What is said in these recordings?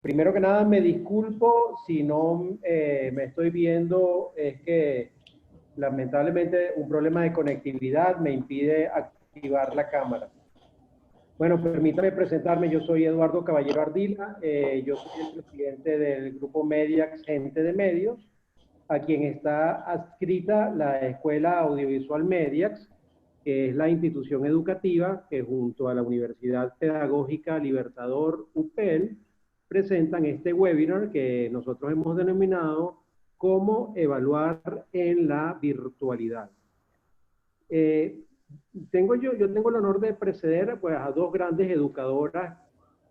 Primero que nada, me disculpo si no me estoy viendo, es que lamentablemente un problema de conectividad me impide activar la cámara. Bueno, permítame presentarme, yo soy Eduardo Caballero Ardila, yo soy el presidente del grupo Mediax Gente de Medios, a quien está adscrita la Escuela Audiovisual Mediax, que es la institución educativa que junto a la Universidad Pedagógica Libertador UPEL presentan este webinar que nosotros hemos denominado cómo evaluar en la virtualidad. Eh, yo tengo el honor de preceder pues, a dos grandes educadoras,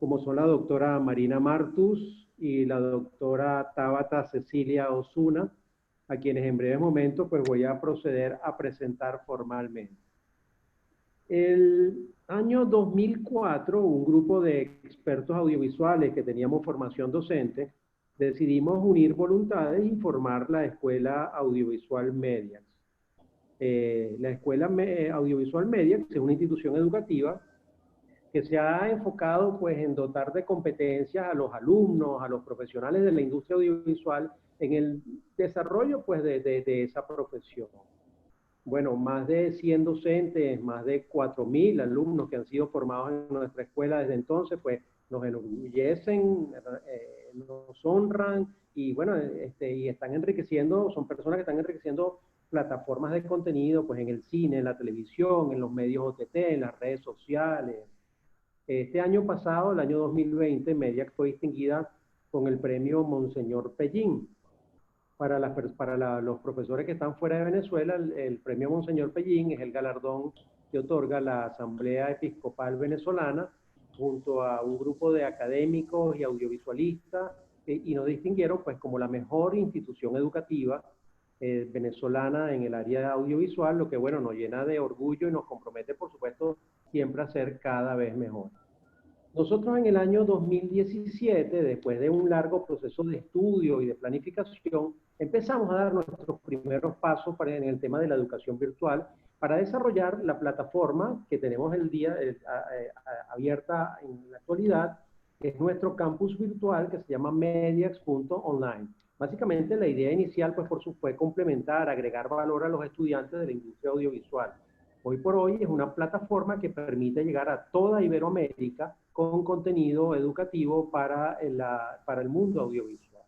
como son la doctora Marina Martus y la doctora Tabata Cecilia Osuna, a quienes en breve momento pues, voy a proceder a presentar formalmente. El año 2004, un grupo de expertos audiovisuales que teníamos formación docente, decidimos unir voluntades y formar la Escuela Audiovisual Mediax. La Escuela Audiovisual Mediax es una institución educativa que se ha enfocado pues, en dotar de competencias a los alumnos, a los profesionales de la industria audiovisual en el desarrollo pues, de esa profesión. Bueno, más de 100 docentes, más de 4.000 alumnos que han sido formados en nuestra escuela desde entonces, pues nos enorgullecen, nos honran y bueno, y están enriqueciendo, son personas que están enriqueciendo plataformas de contenido, pues en el cine, en la televisión, en los medios OTT, en las redes sociales. Este año pasado, el año 2020, Mediax fue distinguida con el premio Monseñor Pellín. Los profesores que están fuera de Venezuela, el premio Monseñor Pellín es el galardón que otorga la Asamblea Episcopal Venezolana junto a un grupo de académicos y audiovisualistas y nos distinguieron pues como la mejor institución educativa venezolana en el área audiovisual, lo que bueno nos llena de orgullo y nos compromete por supuesto siempre a ser cada vez mejor. Nosotros en el año 2017, después de un largo proceso de estudio y de planificación, empezamos a dar nuestros primeros pasos en el tema de la educación virtual para desarrollar la plataforma que tenemos el día abierta en la actualidad, que es nuestro campus virtual que se llama mediax.online. Básicamente la idea inicial pues, fue complementar, agregar valor a los estudiantes de la industria audiovisual. Hoy por hoy es una plataforma que permite llegar a toda Iberoamérica con contenido educativo para el mundo audiovisual.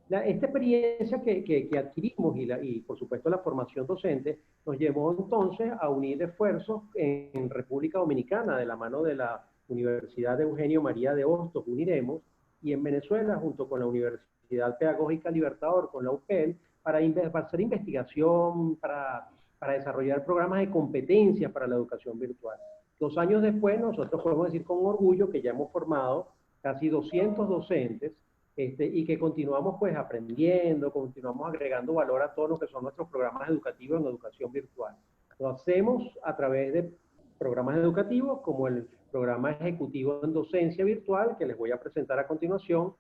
Esta experiencia que adquirimos y por supuesto la formación docente nos llevó entonces a unir esfuerzos en República Dominicana de la mano de la Universidad de Eugenio María de Hostos, UNIREMOS, y en Venezuela junto con la Universidad Pedagógica Libertador, con la UPEL, para hacer investigación, para desarrollar programas de competencia para la educación virtual. 2 años después, nosotros podemos decir con orgullo que ya hemos formado casi 200 docentes y que continuamos pues aprendiendo, continuamos agregando valor a todo lo que son nuestros programas educativos en educación virtual. Lo hacemos a través de programas educativos como el programa ejecutivo en docencia virtual, que les voy a presentar a continuación,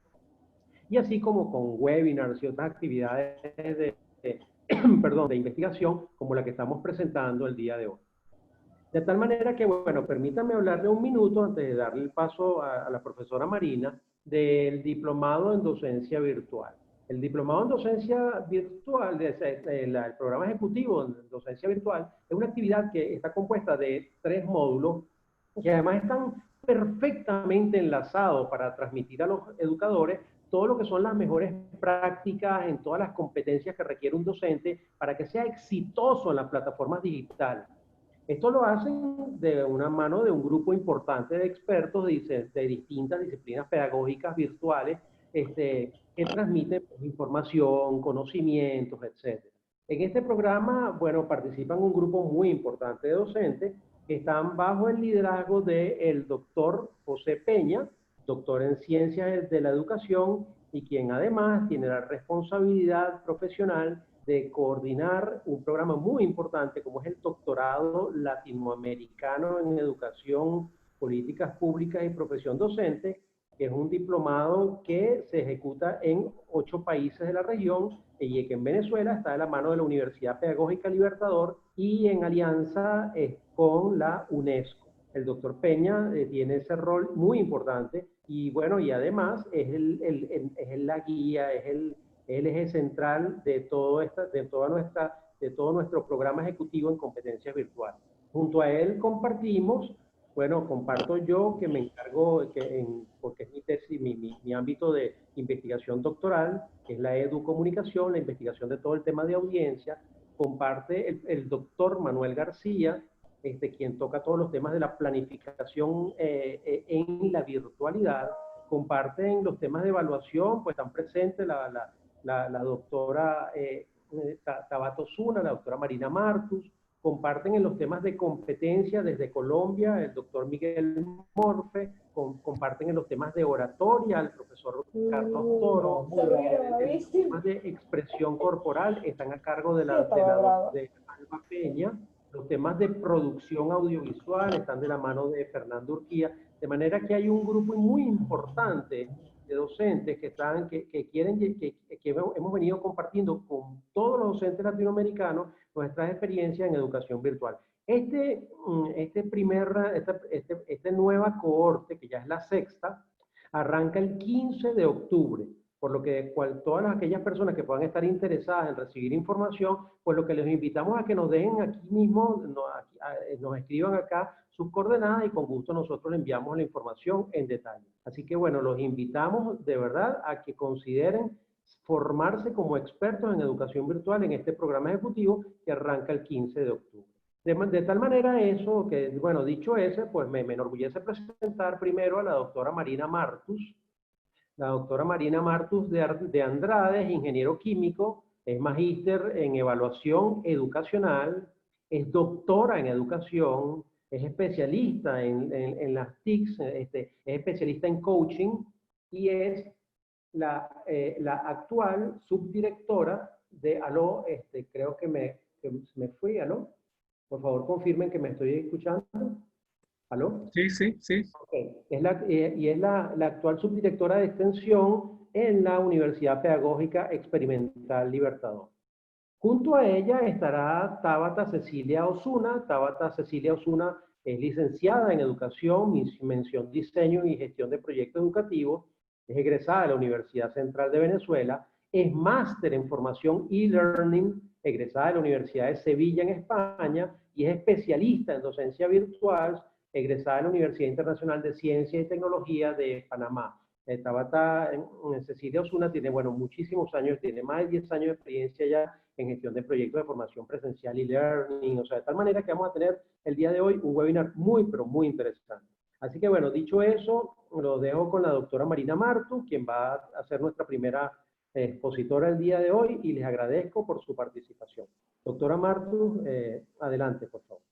y así como con webinars y otras actividades de investigación como la que estamos presentando el día de hoy. De tal manera que, bueno, permítanme hablarle un minuto antes de darle el paso a la profesora Marina del diplomado en docencia virtual. El diplomado en docencia virtual, el programa ejecutivo en docencia virtual, es una actividad que está compuesta de 3 módulos que además están perfectamente enlazados para transmitir a los educadores todo lo que son las mejores prácticas en todas las competencias que requiere un docente para que sea exitoso en las plataformas digitales. Esto lo hacen de una mano de un grupo importante de expertos de distintas disciplinas pedagógicas virtuales que transmiten información, conocimientos, etc. En este programa, bueno, participan un grupo muy importante de docentes que están bajo el liderazgo del doctor José Peña, doctor en Ciencias de la Educación y quien además tiene la responsabilidad profesional de coordinar un programa muy importante como es el Doctorado Latinoamericano en Educación, Políticas Públicas y Profesión Docente, que es un diplomado que se ejecuta en 8 países de la región y que en Venezuela está de la mano de la Universidad Pedagógica Libertador y en alianza con la UNESCO. el doctor Peña tiene ese rol muy importante y bueno, y además es la guía, es el eje central de de todo nuestro programa ejecutivo en competencias virtuales. Junto a él compartimos, bueno, comparto yo que me encargo, porque es mi tesis, mi ámbito de investigación doctoral, que es la educomunicación, la investigación de todo el tema de audiencia. Comparte el doctor Manuel García, quien toca todos los temas de la planificación en la virtualidad. Comparten los temas de evaluación, pues están presentes la doctora Tabata Osuna, la doctora Marina Martus. Comparten en los temas de competencia desde Colombia el doctor Miguel Morfe, comparten en los temas de oratoria el profesor Carlos Toro, en los temas de expresión corporal están a cargo de Alba Peña, los temas de producción audiovisual están de la mano de Fernando Urquía, de manera que hay un grupo muy importante de docentes que hemos venido compartiendo con todos los docentes latinoamericanos nuestras experiencias en educación virtual. Esta nueva cohorte, que ya es la sexta, arranca el 15 de octubre, por lo que todas aquellas personas que puedan estar interesadas en recibir información, pues lo que les invitamos a que nos dejen aquí mismo, nos escriban acá sus coordenadas y con gusto nosotros les enviamos la información en detalle. Así que bueno, los invitamos de verdad a que consideren formarse como expertos en educación virtual en este programa ejecutivo que arranca el 15 de octubre. De tal manera eso, que bueno, dicho ese, pues me enorgullece presentar primero a la doctora Marina Martus. La doctora Marina Martus de Andrade es ingeniero químico, es magíster en evaluación educacional, es doctora en educación, es especialista en las TICs, es especialista en coaching y es la actual subdirectora de ALO. Creo que me fui, ALO. Por favor, confirmen que me estoy escuchando. ¿Aló? Sí, sí, sí. Okay. Es la actual subdirectora de extensión en la Universidad Pedagógica Experimental Libertador. Junto a ella estará Tabata Cecilia Osuna. Tabata Cecilia Osuna es licenciada en Educación, mención Diseño y Gestión de Proyectos Educativos. Es egresada de la Universidad Central de Venezuela. Es máster en Formación e-Learning, egresada de la Universidad de Sevilla en España, y es especialista en docencia virtual, egresada de la Universidad Internacional de Ciencia y Tecnología de Panamá. Tabata Cecilia Osuna tiene, bueno, muchísimos años, tiene más de 10 años de experiencia ya en gestión de proyectos de formación presencial y learning, o sea, de tal manera que vamos a tener el día de hoy un webinar muy, pero muy interesante. Así que bueno, dicho eso, lo dejo con la doctora Marina Martus, quien va a ser nuestra primera expositora el día de hoy, y les agradezco por su participación. Doctora Martus, adelante, por favor.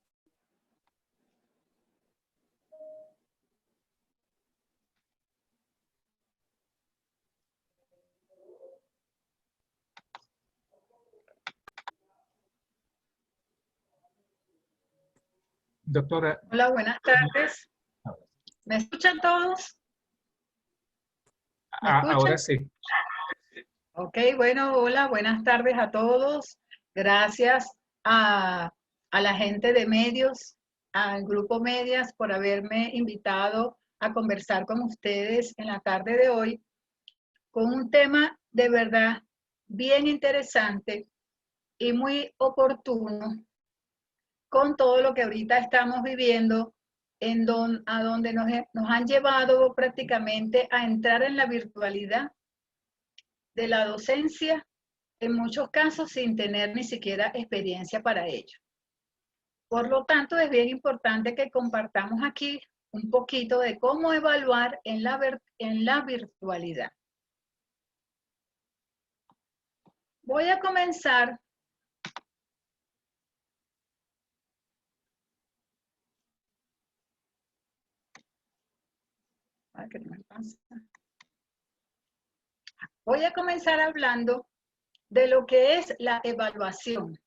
Doctora. Hola, buenas tardes. ¿Me escuchan todos? ¿Me escuchan? Ahora sí. Ok, bueno, hola, buenas tardes a todos. Gracias a la gente de medios, al Grupo Medias, por haberme invitado a conversar con ustedes en la tarde de hoy con un tema de verdad bien interesante y muy oportuno con todo lo que ahorita estamos viviendo, a donde nos han llevado prácticamente a entrar en la virtualidad de la docencia, en muchos casos sin tener ni siquiera experiencia para ello. Por lo tanto, es bien importante que compartamos aquí un poquito de cómo evaluar en la virtualidad. Voy a comenzar ¿qué me pasa? Voy a comenzar hablando de lo que es la evaluación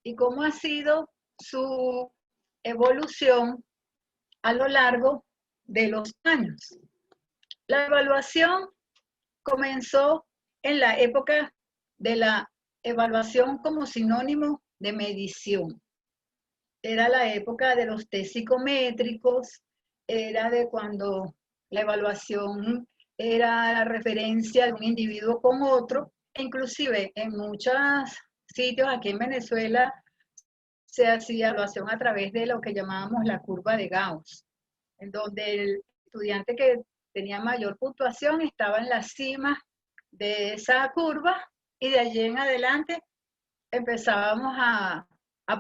y cómo ha sido su evolución a lo largo de los años. La evaluación comenzó en la época de la evaluación como sinónimo de medición. era la época de los test psicométricos, era de cuando la evaluación era la referencia de un individuo con otro, e inclusive en muchos sitios aquí en Venezuela se hacía evaluación a través de lo que llamábamos la curva de Gauss, en donde el estudiante que tenía mayor puntuación estaba en la cima de esa curva y de allí en adelante empezábamos a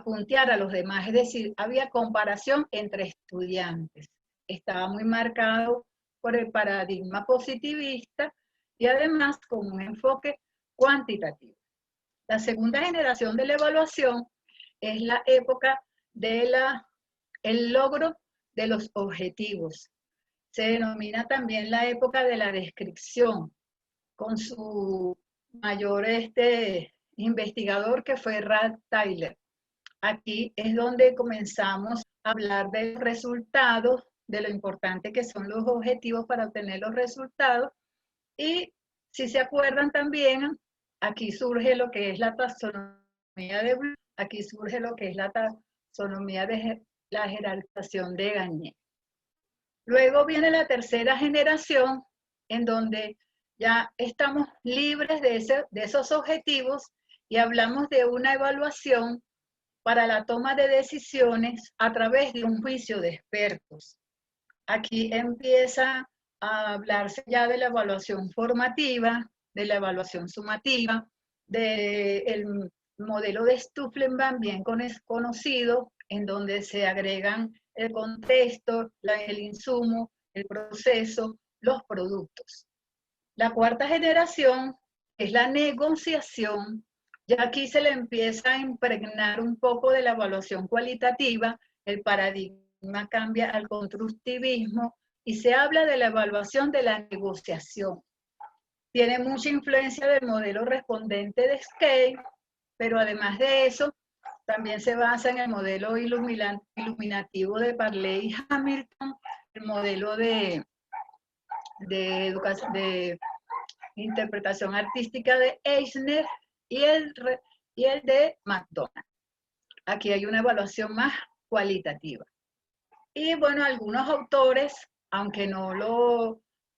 puntear a los demás, es decir, había comparación entre estudiantes. Estaba muy marcado por el paradigma positivista y además con un enfoque cuantitativo. La segunda generación de la evaluación es la época del logro de los objetivos. Se denomina también la época de la descripción, con su mayor investigador que fue Ralph Tyler. Aquí es donde comenzamos a hablar de los resultados, de lo importante que son los objetivos para obtener los resultados. Y si se acuerdan también, aquí surge lo que es la taxonomía de Bloom, aquí surge lo que es la taxonomía de la jerarquización de Gagné. Luego viene la tercera generación, en donde ya estamos libres de esos objetivos y hablamos de una evaluación para la toma de decisiones a través de un juicio de expertos. Aquí empieza a hablarse ya de la evaluación formativa, de la evaluación sumativa, del modelo de Stuflenbach, bien conocido, en donde se agregan el contexto, el insumo, el proceso, los productos. La cuarta generación es la negociación. Ya aquí se le empieza a impregnar un poco de la evaluación cualitativa, el paradigma cambia al constructivismo y se habla de la evaluación de la negociación. Tiene mucha influencia del modelo respondente de Scale, pero además de eso, también se basa en el modelo iluminativo de Parley y Hamilton, el modelo de interpretación artística de Eisner y el de McDonald. Aquí hay una evaluación más cualitativa. Y bueno, algunos autores, aunque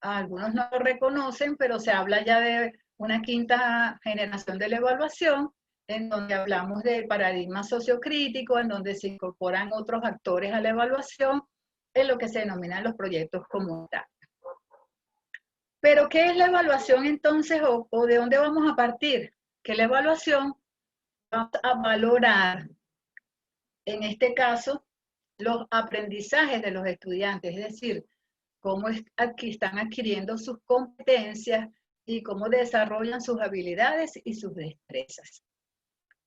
algunos no lo reconocen, pero se habla ya de una quinta generación de la evaluación, en donde hablamos del paradigma sociocrítico, en donde se incorporan otros actores a la evaluación, en lo que se denominan los proyectos comunitarios. Pero, ¿qué es la evaluación entonces o de dónde vamos a partir? Que la evaluación va a valorar, en este caso, los aprendizajes de los estudiantes, es decir, cómo están adquiriendo sus competencias y cómo desarrollan sus habilidades y sus destrezas.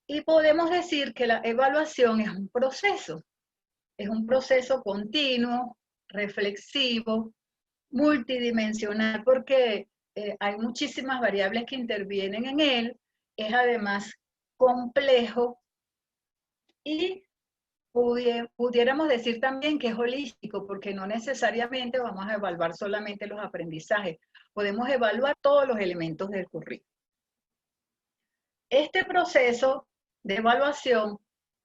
Y podemos decir que la evaluación es un proceso continuo, reflexivo, multidimensional, porque hay muchísimas variables que intervienen en él, es además complejo y pudiéramos decir también que es holístico, porque no necesariamente vamos a evaluar solamente los aprendizajes, podemos evaluar todos los elementos del currículo. Este proceso de evaluación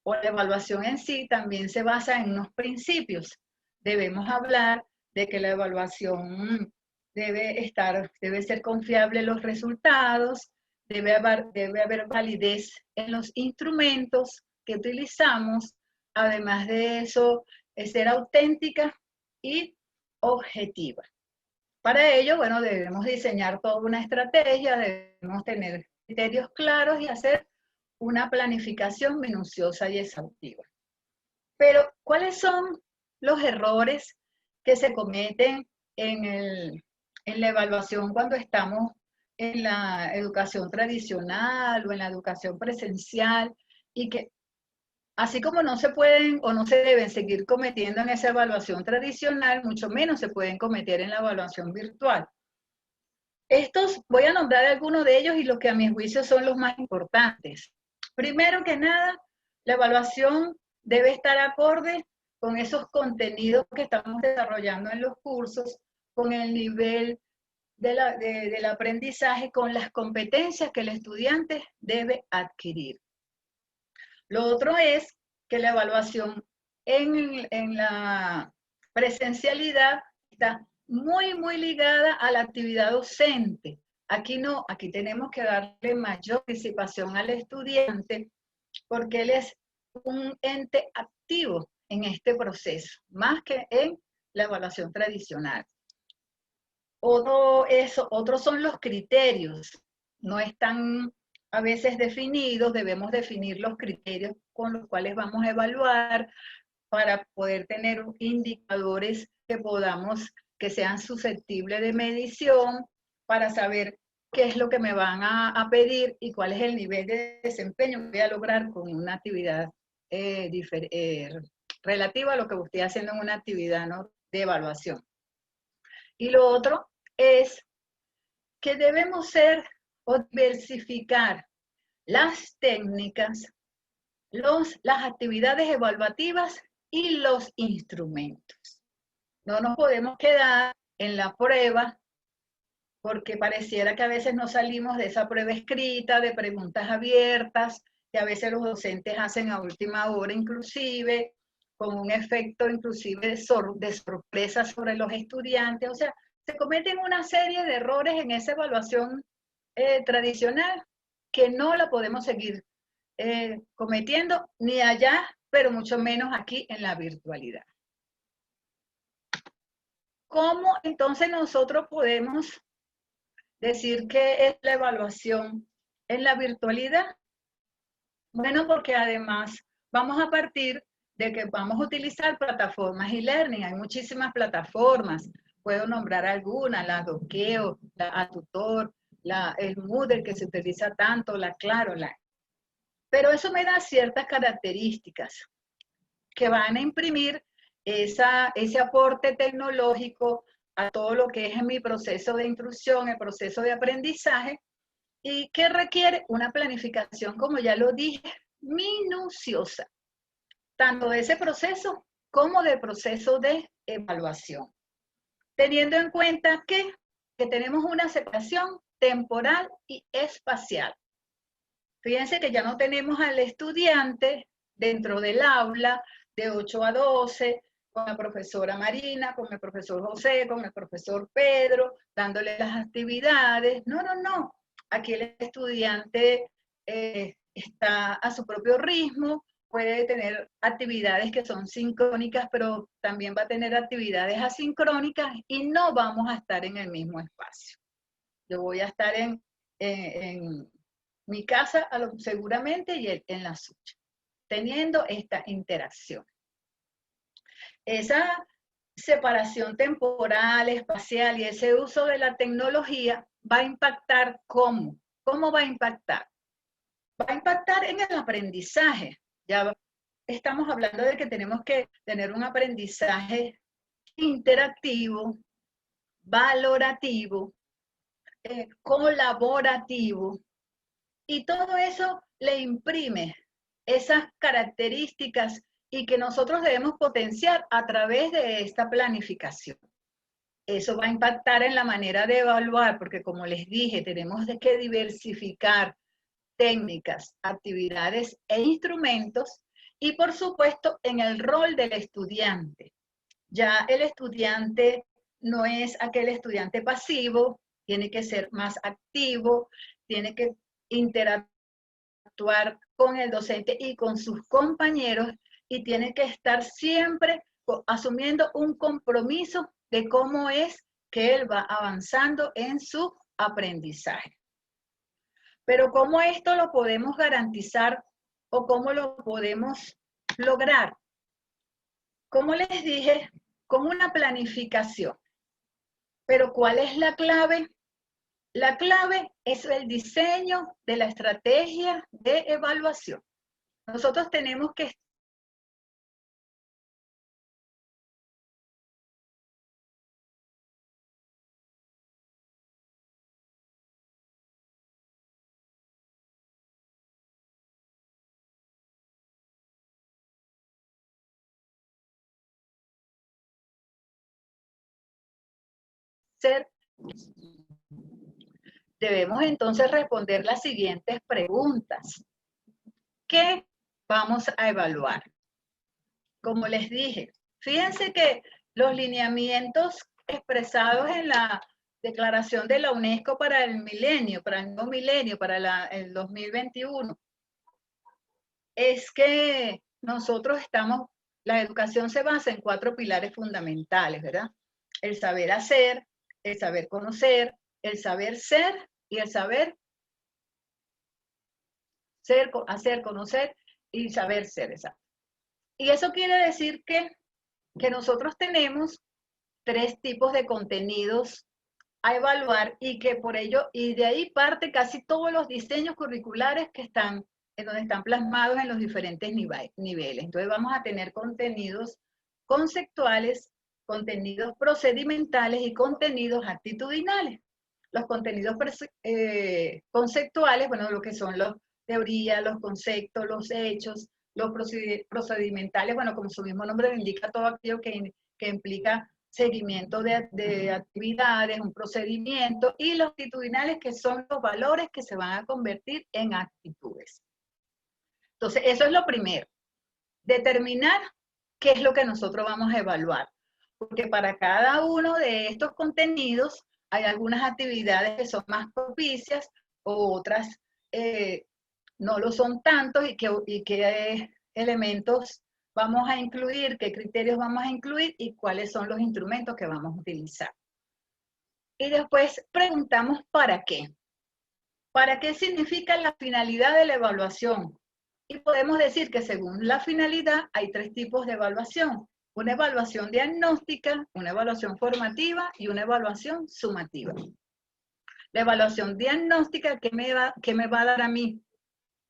o la evaluación en sí también se basa en unos principios. Debemos hablar de que la evaluación debe ser confiable en los resultados, debe haber validez en los instrumentos que utilizamos, además de eso, es ser auténtica y objetiva. Para ello, bueno, debemos diseñar toda una estrategia, debemos tener criterios claros y hacer una planificación minuciosa y exhaustiva. Pero, ¿cuáles son los errores que se cometen en la evaluación cuando estamos en la educación tradicional o en la educación presencial y que así como no se pueden o no se deben seguir cometiendo en esa evaluación tradicional, mucho menos se pueden cometer en la evaluación virtual? Voy a nombrar algunos de ellos y los que a mi juicio son los más importantes. Primero que nada, la evaluación debe estar acorde con esos contenidos que estamos desarrollando en los cursos, con el nivel del aprendizaje, con las competencias que el estudiante debe adquirir. Lo otro es que la evaluación en la presencialidad está muy, muy ligada a la actividad docente. Aquí no, aquí tenemos que darle mayor participación al estudiante porque él es un ente activo en este proceso, más que en la evaluación tradicional. Otros son los criterios. No están a veces definidos, debemos definir los criterios con los cuales vamos a evaluar para poder tener indicadores que sean susceptibles de medición, para saber qué es lo que me van a pedir y cuál es el nivel de desempeño que voy a lograr con una actividad relativa a lo que estoy haciendo en una actividad, ¿no?, de evaluación. Y lo otro es que debemos diversificar las técnicas, las actividades evaluativas y los instrumentos. No nos podemos quedar en la prueba porque pareciera que a veces no salimos de esa prueba escrita, de preguntas abiertas, que a veces los docentes hacen a última hora inclusive, con un efecto inclusive de sorpresa sobre los estudiantes. O sea, se cometen una serie de errores en esa evaluación tradicional que no la podemos seguir cometiendo ni allá, pero mucho menos aquí en la virtualidad. ¿Cómo entonces nosotros podemos decir que es la evaluación en la virtualidad? Bueno, porque además vamos a partir de que vamos a utilizar plataformas e-learning. Hay muchísimas plataformas. Puedo nombrar algunas, la Doqueo, la Atutor, el Moodle que se utiliza tanto, la Claro. Pero eso me da ciertas características que van a imprimir ese aporte tecnológico a todo lo que es en mi proceso de instrucción, el proceso de aprendizaje, y que requiere una planificación, como ya lo dije, minuciosa, tanto de ese proceso como del proceso de evaluación, teniendo en cuenta que tenemos una separación temporal y espacial. Fíjense que ya no tenemos al estudiante dentro del aula de 8 a 12, con la profesora Marina, con el profesor José, con el profesor Pedro, dándole las actividades. No, no, no. Aquí el estudiante está a su propio ritmo, puede tener actividades que son sincrónicas, pero también va a tener actividades asincrónicas y no vamos a estar en el mismo espacio. Yo voy a estar en mi casa seguramente y él en la suya, teniendo esta interacción. Esa separación temporal, espacial y ese uso de la tecnología va a impactar ¿cómo? ¿Cómo va a impactar? Va a impactar en el aprendizaje. Ya estamos hablando de que tenemos que tener un aprendizaje interactivo, valorativo, colaborativo, y todo eso le imprime esas características y que nosotros debemos potenciar a través de esta planificación. Eso va a impactar en la manera de evaluar, porque como les dije, tenemos que diversificar técnicas, actividades e instrumentos, y por supuesto en el rol del estudiante. Ya el estudiante no es aquel estudiante pasivo, tiene que ser más activo, tiene que interactuar con el docente y con sus compañeros, y tiene que estar siempre asumiendo un compromiso de cómo es que él va avanzando en su aprendizaje. Pero ¿cómo esto lo podemos garantizar o cómo lo podemos lograr? Como les dije, con una planificación. Pero ¿cuál es la clave? La clave es el diseño de la estrategia de evaluación. Nosotros tenemos que debemos entonces responder las siguientes preguntas. ¿Qué vamos a evaluar? como les dije, fíjense que los lineamientos expresados en la Declaración de la UNESCO para el milenio, para el nuevo milenio, para el 2021, es que nosotros la educación se basa en 4 pilares fundamentales, ¿verdad? El saber hacer, el saber conocer, el saber ser y el saber ser, hacer, conocer y saber ser, exacto. Y eso quiere decir que nosotros tenemos 3 tipos de contenidos a evaluar y que por ello, y de ahí parte casi todos los diseños curriculares que están, en donde están plasmados en los diferentes niveles. Entonces vamos a tener contenidos conceptuales, contenidos procedimentales y contenidos actitudinales. Los contenidos conceptuales, bueno, lo que son las teorías, los conceptos, los hechos, los procedimentales, bueno, como su mismo nombre lo indica, todo aquello que implica seguimiento de actividades, un procedimiento, y los actitudinales, que son los valores que se van a convertir en actitudes. Entonces, eso es lo primero. Determinar qué es lo que nosotros vamos a evaluar. Porque para cada uno de estos contenidos hay algunas actividades que son más propicias o otras no lo son tantos, y qué elementos vamos a incluir, qué criterios vamos a incluir y cuáles son los instrumentos que vamos a utilizar. Y después preguntamos ¿para qué? ¿Para qué significa la finalidad de la evaluación? Y podemos decir que según la finalidad hay 3 tipos de evaluación. Una evaluación diagnóstica, una evaluación formativa y una evaluación sumativa. La evaluación diagnóstica, ¿qué me va a dar a mí?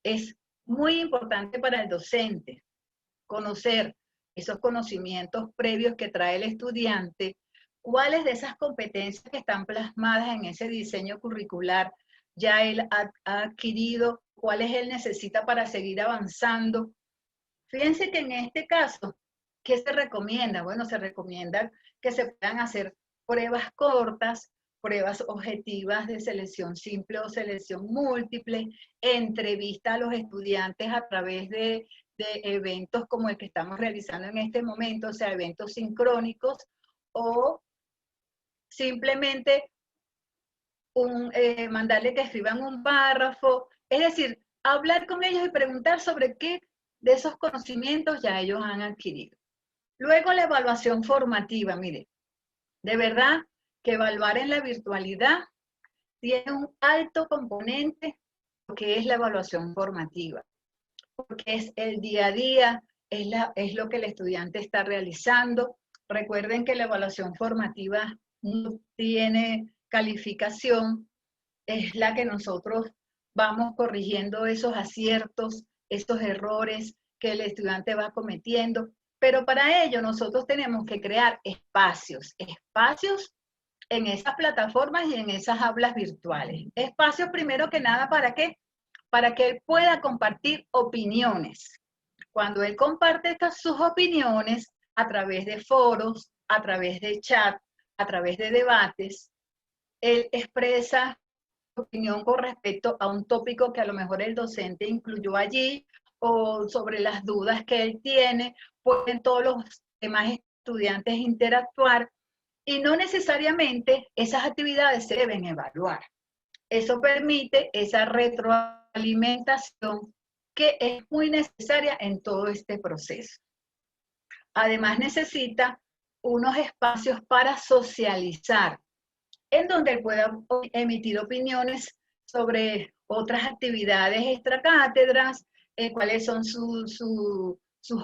Es muy importante para el docente conocer esos conocimientos previos que trae el estudiante, cuáles de esas competencias que están plasmadas en ese diseño curricular ya él ha adquirido, cuáles él necesita para seguir avanzando. Fíjense que en este caso, ¿qué se recomienda? Bueno, se recomienda que se puedan hacer pruebas cortas, pruebas objetivas de selección simple o selección múltiple, entrevista a los estudiantes a través de eventos como el que estamos realizando en este momento, o sea, eventos sincrónicos, o simplemente mandarle que escriban un párrafo, es decir, hablar con ellos y preguntar sobre qué de esos conocimientos ya ellos han adquirido. Luego la evaluación formativa, mire, de verdad que evaluar en la virtualidad tiene un alto componente que es la evaluación formativa, porque es el día a día, es lo que el estudiante está realizando. Recuerden que la evaluación formativa no tiene calificación, es la que nosotros vamos corrigiendo esos aciertos, esos errores que el estudiante va cometiendo, pero para ello nosotros tenemos que crear espacios en esas plataformas y en esas aulas virtuales. Espacios primero que nada, ¿para qué? Para que él pueda compartir opiniones. Cuando él comparte sus opiniones a través de foros, a través de chat, a través de debates, él expresa su opinión con respecto a un tópico que a lo mejor el docente incluyó allí, o sobre las dudas que él tiene. Pueden todos los demás estudiantes interactuar, y no necesariamente esas actividades se deben evaluar. Eso permite esa retroalimentación que es muy necesaria en todo este proceso. Además necesita unos espacios para socializar, en donde él pueda emitir opiniones sobre otras actividades extracátedras, cuáles son sus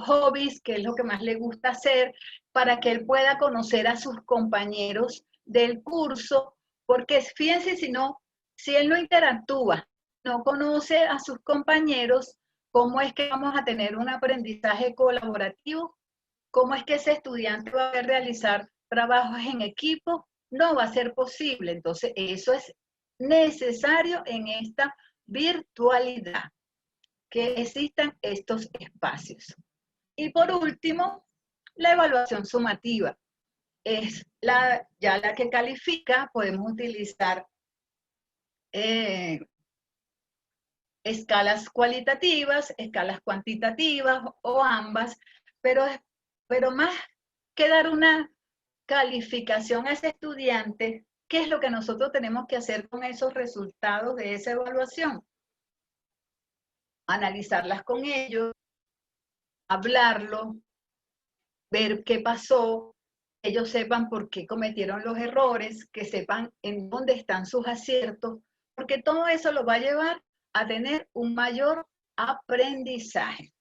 hobbies, qué es lo que más le gusta hacer, para que él pueda conocer a sus compañeros del curso, porque fíjense, si él no interactúa, no conoce a sus compañeros, ¿cómo es que vamos a tener un aprendizaje colaborativo? ¿Cómo es que ese estudiante va a realizar trabajos en equipo? No va a ser posible. Entonces, eso es necesario en esta virtualidad, que existan estos espacios. Y por último, la evaluación sumativa. Es ya la que califica. Podemos utilizar escalas cualitativas, escalas cuantitativas o ambas, pero Pero más que dar una calificación a ese estudiante, ¿qué es lo que nosotros tenemos que hacer con esos resultados de esa evaluación? Analizarlas con ellos, hablarlo, ver qué pasó, que ellos sepan por qué cometieron los errores, que sepan en dónde están sus aciertos, porque todo eso lo va a llevar a tener un mayor aprendizaje.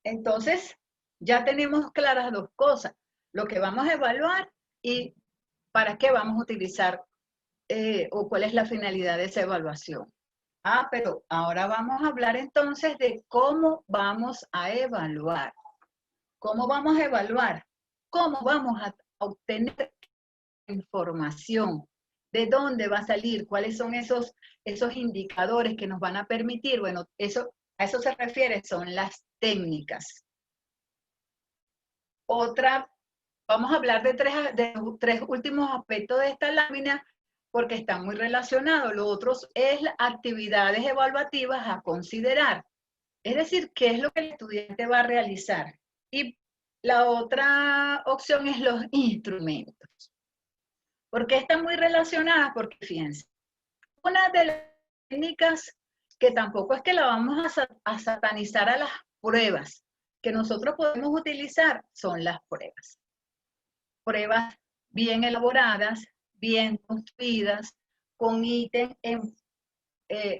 Entonces, ya tenemos claras dos cosas, lo que vamos a evaluar y para qué vamos a utilizar o cuál es la finalidad de esa evaluación. Ah, pero ahora vamos a hablar entonces de cómo vamos a evaluar. ¿Cómo vamos a evaluar? ¿Cómo vamos a obtener información? ¿De dónde va a salir? ¿Cuáles son esos indicadores que nos van a permitir? Bueno, a eso se refiere, son las técnicas. Vamos a hablar de tres últimos aspectos de esta lámina porque están muy relacionados. Lo otro es las actividades evaluativas a considerar. Es decir, qué es lo que el estudiante va a realizar. Y la otra opción es los instrumentos. ¿Por qué están muy relacionadas? Porque fíjense, una de las técnicas que tampoco es que la vamos a satanizar a las pruebas que nosotros podemos utilizar son las pruebas. Pruebas bien elaboradas, bien construidas, con ítems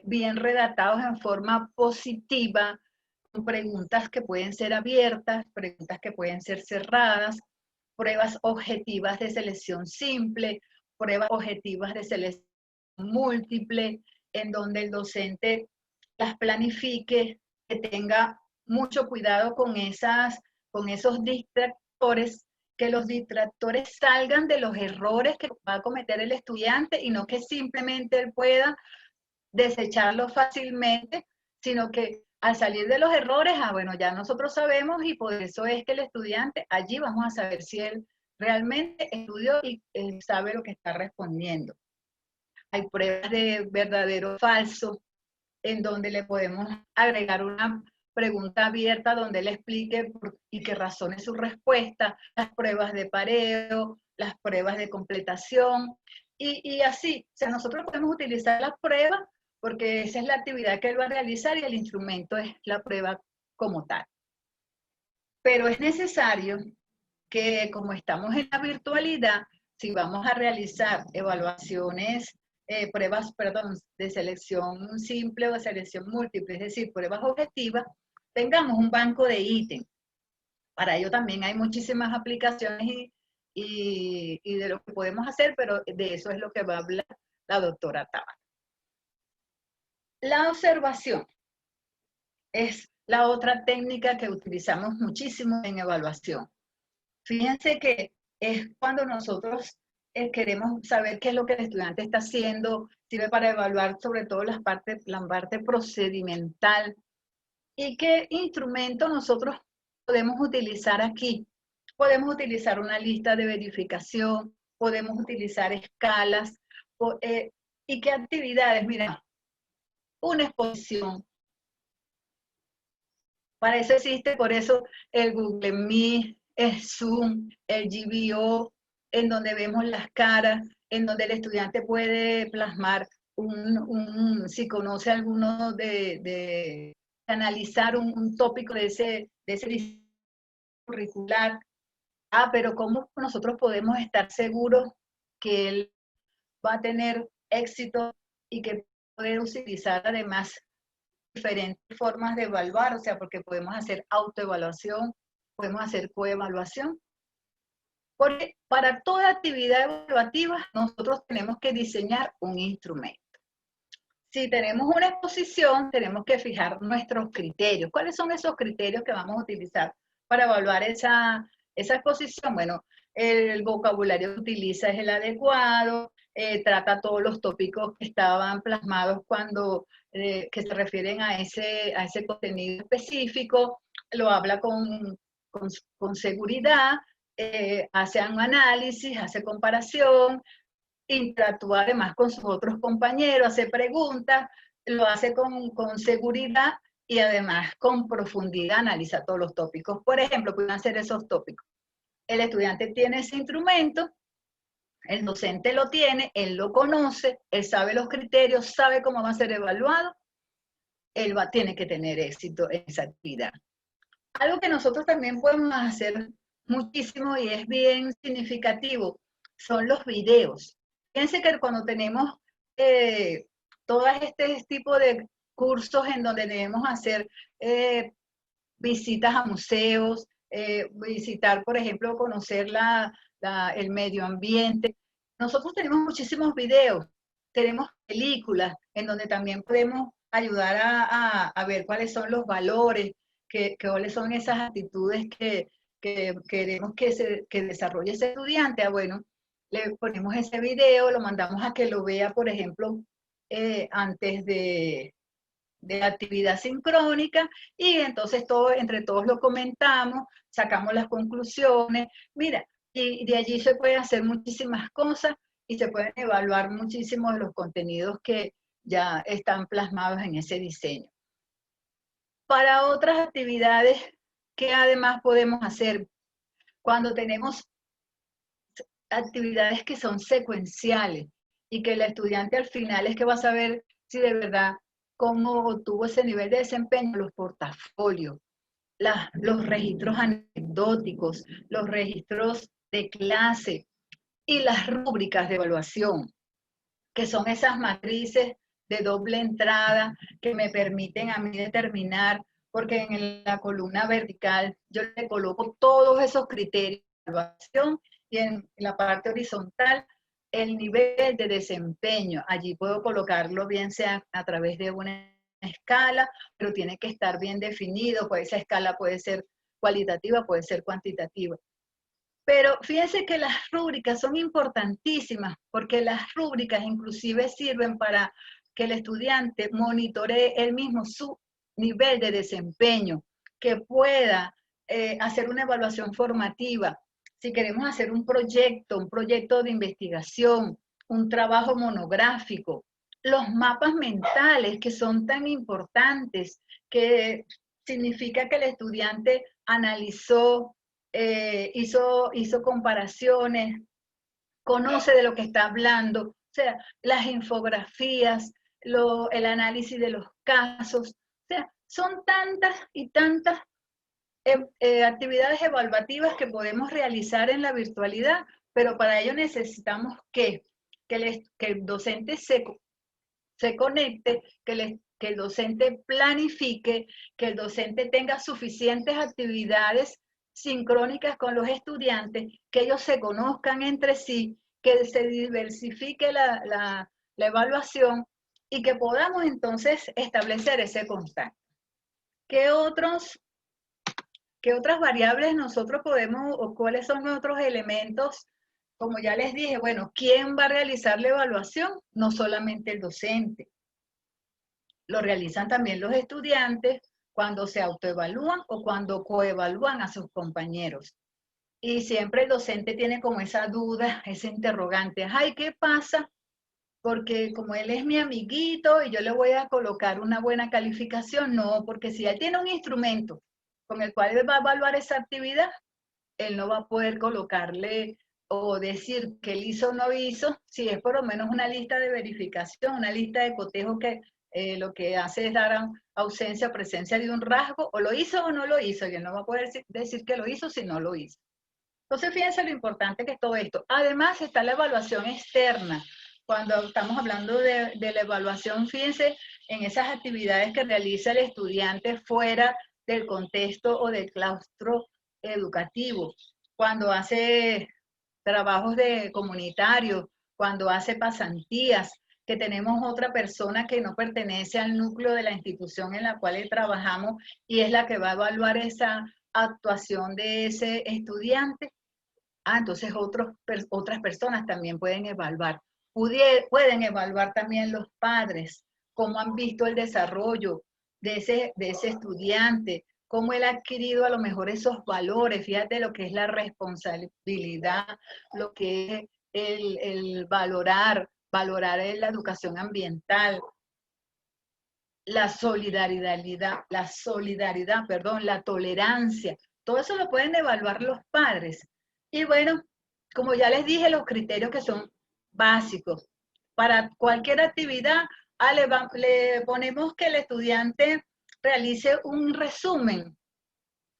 bien redactados en forma positiva, con preguntas que pueden ser abiertas, preguntas que pueden ser cerradas, pruebas objetivas de selección simple, pruebas objetivas de selección múltiple, en donde el docente las planifique, que tenga mucho cuidado con esos distractores, que los distractores salgan de los errores que va a cometer el estudiante y no que simplemente él pueda desecharlo fácilmente, sino que al salir de los errores, bueno, ya nosotros sabemos y por eso es que el estudiante, allí vamos a saber si él realmente estudió y sabe lo que está respondiendo. Hay pruebas de verdadero o falso, en donde le podemos agregar una pregunta abierta donde él explique y que razone su respuesta, las pruebas de pareo, las pruebas de completación, y así. O sea, nosotros podemos utilizar las pruebas porque esa es la actividad que él va a realizar y el instrumento es la prueba como tal. Pero es necesario que, como estamos en la virtualidad, si vamos a realizar evaluaciones, pruebas, de selección simple o de selección múltiple, es decir, pruebas objetivas, tengamos un banco de ítems. Para ello también hay muchísimas aplicaciones y de lo que podemos hacer, pero de eso es lo que va a hablar la doctora Tabata. La observación es la otra técnica que utilizamos muchísimo en evaluación. Fíjense que es cuando nosotros queremos saber qué es lo que el estudiante está haciendo, sirve para evaluar sobre todo la parte procedimental y qué instrumento nosotros podemos utilizar aquí. Podemos utilizar una lista de verificación, podemos utilizar escalas y qué actividades. Mira, una exposición. Para eso existe, por eso el Google Meet, el Zoom, el GBO, en donde vemos las caras, en donde el estudiante puede plasmar si conoce alguno de analizar un tópico de ese curricular. Pero ¿cómo nosotros podemos estar seguros que él va a tener éxito y que poder utilizar además diferentes formas de evaluar? O sea, porque podemos hacer autoevaluación, podemos hacer coevaluación. Porque para toda actividad evaluativa nosotros tenemos que diseñar un instrumento. Si tenemos una exposición, tenemos que fijar nuestros criterios. ¿Cuáles son esos criterios que vamos a utilizar para evaluar esa exposición? Bueno, el vocabulario que utiliza es el adecuado, trata todos los tópicos que estaban plasmados que se refieren a ese contenido específico, lo habla con seguridad, hace un análisis, hace comparación, interactúa además con sus otros compañeros, hace preguntas, lo hace con seguridad y además con profundidad analiza todos los tópicos. Por ejemplo, pueden ser esos tópicos. El estudiante tiene ese instrumento, el docente lo tiene, él lo conoce, él sabe los criterios, sabe cómo va a ser evaluado, tiene que tener éxito en esa actividad. Algo que nosotros también podemos hacer muchísimo y es bien significativo son los videos. Fíjense que cuando tenemos todo este tipo de cursos en donde debemos hacer visitas a museos, visitar, por ejemplo, conocer el medio ambiente. Nosotros tenemos muchísimos videos, tenemos películas en donde también podemos ayudar a ver cuáles son los valores, cuáles son esas actitudes que queremos que desarrolle ese estudiante. Ah, bueno, le ponemos ese video, lo mandamos a que lo vea, por ejemplo, antes de la actividad sincrónica, y entonces entre todos lo comentamos, sacamos las conclusiones. Mira, y de allí se pueden hacer muchísimas cosas y se pueden evaluar muchísimos de los contenidos que ya están plasmados en ese diseño. Para otras actividades, ¿qué además podemos hacer? Cuando tenemos actividades que son secuenciales y que el estudiante al final es que va a saber si de verdad cómo obtuvo ese nivel de desempeño, los portafolios, los registros anecdóticos, los registros de clase y las rúbricas de evaluación, que son esas matrices de doble entrada que me permiten a mí determinar, porque en la columna vertical yo le coloco todos esos criterios de evaluación y en la parte horizontal el nivel de desempeño. Allí puedo colocarlo bien sea a través de una escala, pero tiene que estar bien definido, pues esa escala puede ser cualitativa, puede ser cuantitativa. Pero fíjense que las rúbricas son importantísimas, porque las rúbricas inclusive sirven para que el estudiante monitoree él mismo su nivel de desempeño, que pueda hacer una evaluación formativa. Si queremos hacer un proyecto de investigación, un trabajo monográfico, los mapas mentales que son tan importantes, que significa que el estudiante analizó, hizo comparaciones, conoce de lo que está hablando, o sea, las infografías, el análisis de los casos, o sea, son tantas y tantas actividades evaluativas que podemos realizar en la virtualidad, pero para ello necesitamos que el docente se conecte, que el docente planifique, que el docente tenga suficientes actividades sincrónicas con los estudiantes, que ellos se conozcan entre sí, que se diversifique la evaluación y que podamos entonces establecer ese contacto. ¿Qué otras variables nosotros podemos, o cuáles son otros elementos? Como ya les dije, bueno, ¿quién va a realizar la evaluación? No solamente el docente. Lo realizan también los estudiantes cuando se autoevalúan o cuando coevalúan a sus compañeros. Y siempre el docente tiene como esa duda, ese interrogante. Ay, ¿qué pasa? Porque como él es mi amiguito y yo le voy a colocar una buena calificación, no, porque si él tiene un instrumento con el cual él va a evaluar esa actividad, él no va a poder colocarle o decir que él hizo o no hizo, si es por lo menos una lista de verificación, una lista de cotejo que lo que hace es dar ausencia o presencia de un rasgo, o lo hizo o no lo hizo, y él no va a poder decir que lo hizo si no lo hizo. Entonces, fíjense lo importante que es todo esto. Además, está la evaluación externa. Cuando estamos hablando de la evaluación, fíjense en esas actividades que realiza el estudiante fuera del contexto o del claustro educativo. Cuando hace trabajos comunitarios, cuando hace pasantías, que tenemos otra persona que no pertenece al núcleo de la institución en la cual trabajamos y es la que va a evaluar esa actuación de ese estudiante. Entonces otras personas también pueden evaluar. Pueden evaluar también los padres, cómo han visto el desarrollo de ese estudiante, cómo él ha adquirido a lo mejor esos valores, fíjate lo que es la responsabilidad, lo que es el valorar la educación ambiental. la tolerancia. Todo eso lo pueden evaluar los padres. Y bueno, como ya les dije, los criterios que son básicos. Para cualquier actividad, le ponemos que el estudiante realice un resumen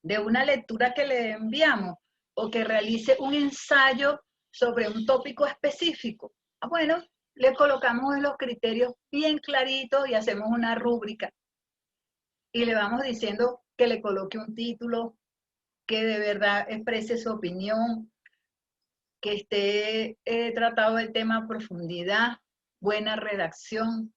de una lectura que le enviamos o que realice un ensayo sobre un tópico específico. Bueno, le colocamos los criterios bien claritos y hacemos una rúbrica. Y le vamos diciendo que le coloque un título, que de verdad exprese su opinión, que esté tratado el tema a profundidad, buena redacción,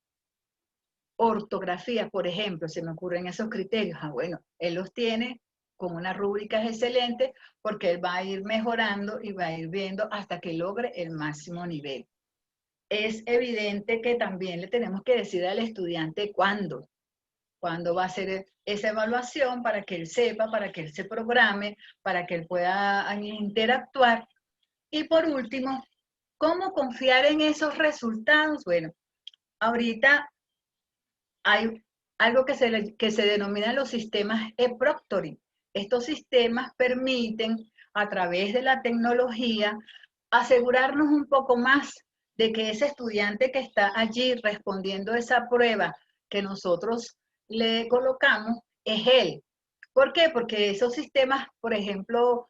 ortografía, por ejemplo, se me ocurren esos criterios. Bueno, él los tiene con una rúbrica excelente porque él va a ir mejorando y va a ir viendo hasta que logre el máximo nivel. Es evidente que también le tenemos que decir al estudiante cuándo va a hacer esa evaluación para que él sepa, para que él se programe, para que él pueda interactuar. Y por último, ¿cómo confiar en esos resultados? Bueno, ahorita hay algo que se denomina los sistemas e-proctoring. Estos sistemas permiten, a través de la tecnología, asegurarnos un poco más de que ese estudiante que está allí respondiendo esa prueba que nosotros le colocamos es él. ¿Por qué? Porque esos sistemas, por ejemplo,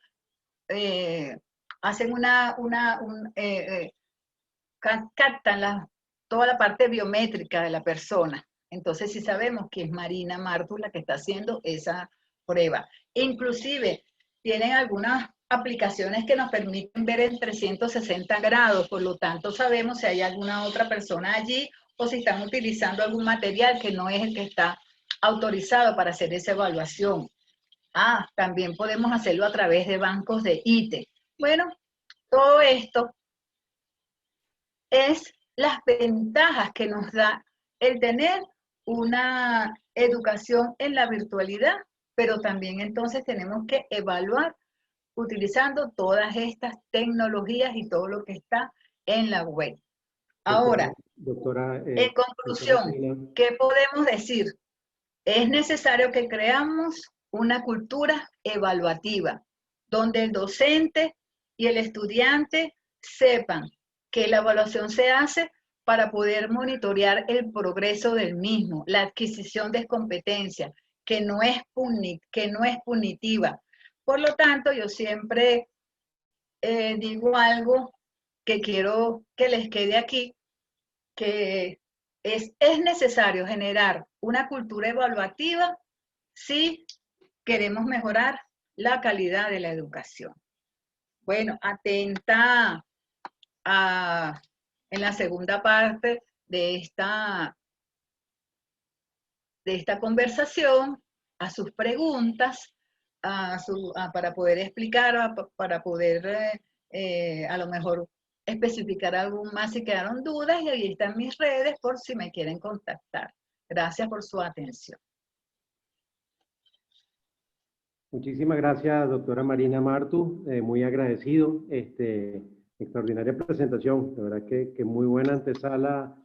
hacen captan toda la parte biométrica de la persona. Entonces, si sabemos que es Marina Martus la que está haciendo esa prueba. Inclusive, tienen algunas aplicaciones que nos permiten ver en 360 grados, por lo tanto sabemos si hay alguna otra persona allí o si están utilizando algún material que no es el que está autorizado para hacer esa evaluación. También podemos hacerlo a través de bancos de IT. Bueno, todo esto es las ventajas que nos da el tener una educación en la virtualidad, pero también entonces tenemos que evaluar utilizando todas estas tecnologías y todo lo que está en la web. Ahora, en conclusión, ¿qué podemos decir? Es necesario que creamos una cultura evaluativa, donde el docente y el estudiante sepan que la evaluación se hace para poder monitorear el progreso del mismo, la adquisición de competencias, que no es punitiva. Por lo tanto, yo siempre digo algo que quiero que les quede aquí, que es necesario generar una cultura evaluativa si queremos mejorar la calidad de la educación. Bueno, atenta en la segunda parte de esta conversación a sus preguntas, para poder explicar, para poder a lo mejor especificar algo más si quedaron dudas, y ahí están mis redes por si me quieren contactar. Gracias por su atención. Muchísimas gracias, doctora Marina Martus, muy agradecido, extraordinaria presentación, de verdad que muy buena antesala,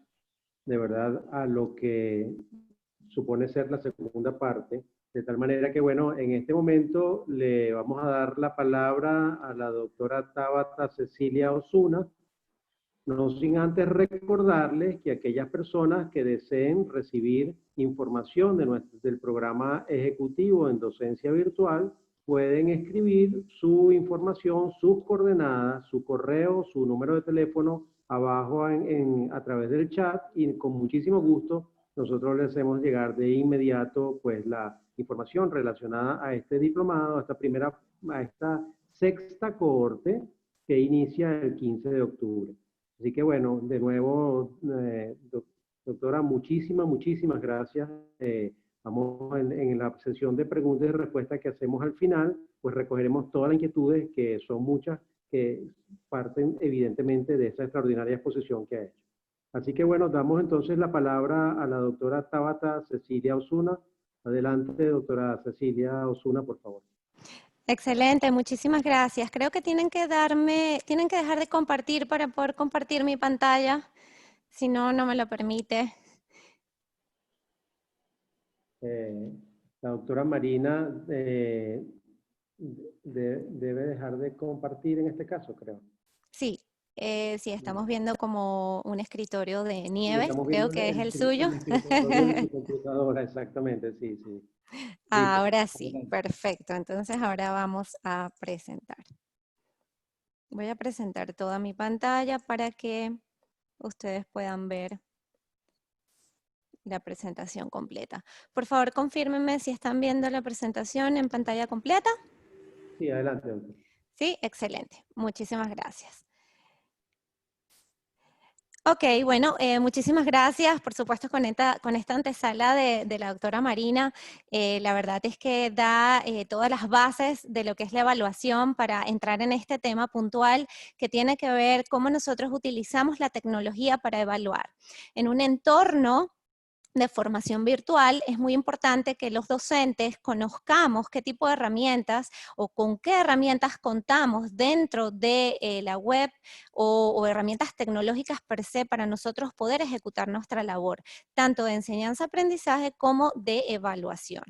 de verdad, a lo que supone ser la segunda parte, de tal manera que, bueno, en este momento le vamos a dar la palabra a la doctora Tabata Cecilia Osuna, no sin antes recordarles que aquellas personas que deseen recibir información del programa ejecutivo en docencia virtual pueden escribir su información, sus coordenadas, su correo, su número de teléfono abajo a través del chat, y con muchísimo gusto nosotros les hacemos llegar de inmediato pues la información relacionada a este diplomado, a esta sexta cohorte que inicia el 15 de octubre. Así que bueno, de nuevo, doctora, muchísimas gracias. Vamos en la sesión de preguntas y respuestas que hacemos al final, pues recogeremos todas las inquietudes, que son muchas, que parten evidentemente de esa extraordinaria exposición que ha hecho. Así que bueno, damos entonces la palabra a la doctora Tabata Cecilia Osuna. Adelante, doctora Cecilia Osuna, por favor. Excelente, muchísimas gracias. Creo que tienen que dejar de compartir para poder compartir mi pantalla. Si no, no me lo permite. La doctora Marina debe dejar de compartir en este caso, creo. Sí, sí, estamos viendo como un escritorio de Sí, Nieves, estamos creo viendo que es el suyo. el escritorio de su computadora, exactamente, sí, sí. Listo. Ahora sí, Adelante. perfecto. Entonces ahora vamos a presentar. Voy a presentar toda mi pantalla para que ustedes puedan ver la presentación completa. Por favor, confírmenme si están viendo la presentación en pantalla completa. Sí, adelante, doctor. Sí, excelente. Muchísimas gracias. Ok, bueno, muchísimas gracias, por supuesto, con esta antesala de la doctora Marina. La verdad es que da todas las bases de lo que es la evaluación para entrar en este tema puntual que tiene que ver cómo nosotros utilizamos la tecnología para evaluar. En un entorno de formación virtual, es muy importante que los docentes conozcamos qué tipo de herramientas o con qué herramientas contamos dentro de la web o herramientas tecnológicas per se para nosotros poder ejecutar nuestra labor, tanto de enseñanza-aprendizaje como de evaluación.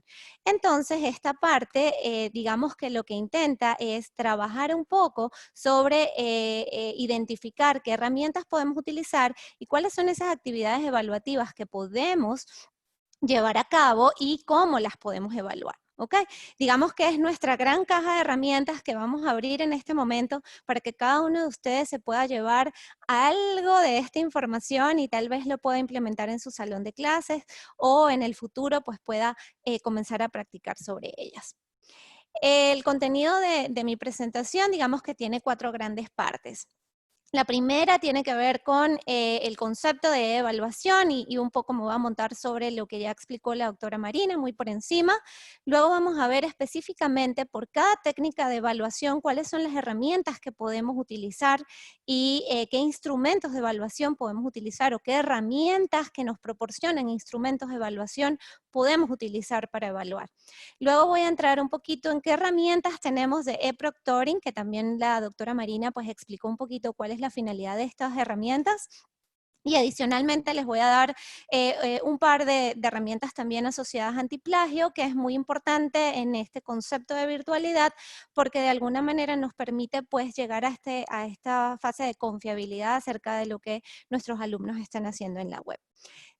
Entonces, esta parte, digamos que lo que intenta es trabajar un poco sobre identificar qué herramientas podemos utilizar y cuáles son esas actividades evaluativas que podemos llevar a cabo y cómo las podemos evaluar. ¿Ok? Digamos que es nuestra gran caja de herramientas que vamos a abrir en este momento para que cada uno de ustedes se pueda llevar algo de esta información y tal vez lo pueda implementar en su salón de clases o en el futuro pues pueda comenzar a practicar sobre ellas. El contenido de mi presentación, digamos que tiene 4 grandes partes. La primera tiene que ver con el concepto de evaluación y un poco me voy a montar sobre lo que ya explicó la doctora Marina, muy por encima. Luego vamos a ver específicamente por cada técnica de evaluación cuáles son las herramientas que podemos utilizar y qué instrumentos de evaluación podemos utilizar o qué herramientas que nos proporcionan instrumentos de evaluación podemos utilizar para evaluar. Luego voy a entrar un poquito en qué herramientas tenemos de e-proctoring, que también la doctora Marina pues explicó un poquito cuál es la finalidad de estas herramientas. Y adicionalmente les voy a dar un par de herramientas también asociadas a antiplagio, que es muy importante en este concepto de virtualidad, porque de alguna manera nos permite pues llegar a esta fase de confiabilidad acerca de lo que nuestros alumnos están haciendo en la web.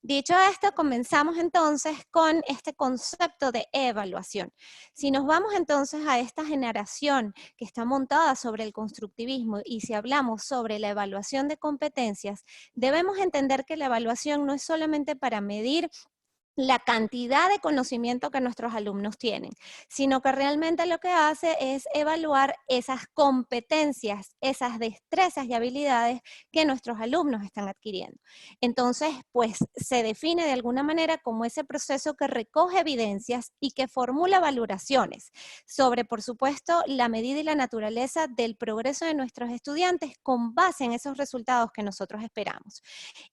Dicho esto, comenzamos entonces con este concepto de evaluación. Si nos vamos entonces a esta generación que está montada sobre el constructivismo y si hablamos sobre la evaluación de competencias, debemos entender que la evaluación no es solamente para medir la cantidad de conocimiento que nuestros alumnos tienen, sino que realmente lo que hace es evaluar esas competencias, esas destrezas y habilidades que nuestros alumnos están adquiriendo. Entonces, pues se define de alguna manera como ese proceso que recoge evidencias y que formula valoraciones sobre, por supuesto, la medida y la naturaleza del progreso de nuestros estudiantes con base en esos resultados que nosotros esperamos.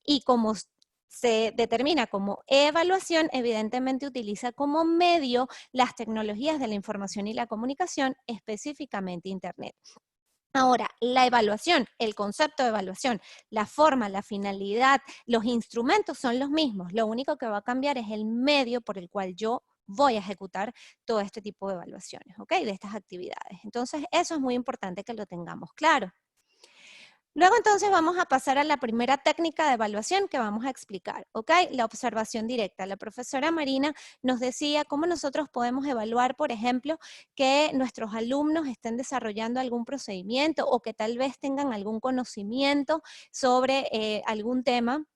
Y como se determina como evaluación, evidentemente utiliza como medio las tecnologías de la información y la comunicación, específicamente Internet. Ahora, la evaluación, el concepto de evaluación, la forma, la finalidad, los instrumentos son los mismos. Lo único que va a cambiar es el medio por el cual yo voy a ejecutar todo este tipo de evaluaciones, ¿ok? De estas actividades. Entonces, eso es muy importante que lo tengamos claro. Luego entonces vamos a pasar a la primera técnica de evaluación que vamos a explicar, ¿ok? La observación directa. La profesora Marina nos decía cómo nosotros podemos evaluar, por ejemplo, que nuestros alumnos estén desarrollando algún procedimiento o que tal vez tengan algún conocimiento sobre algún tema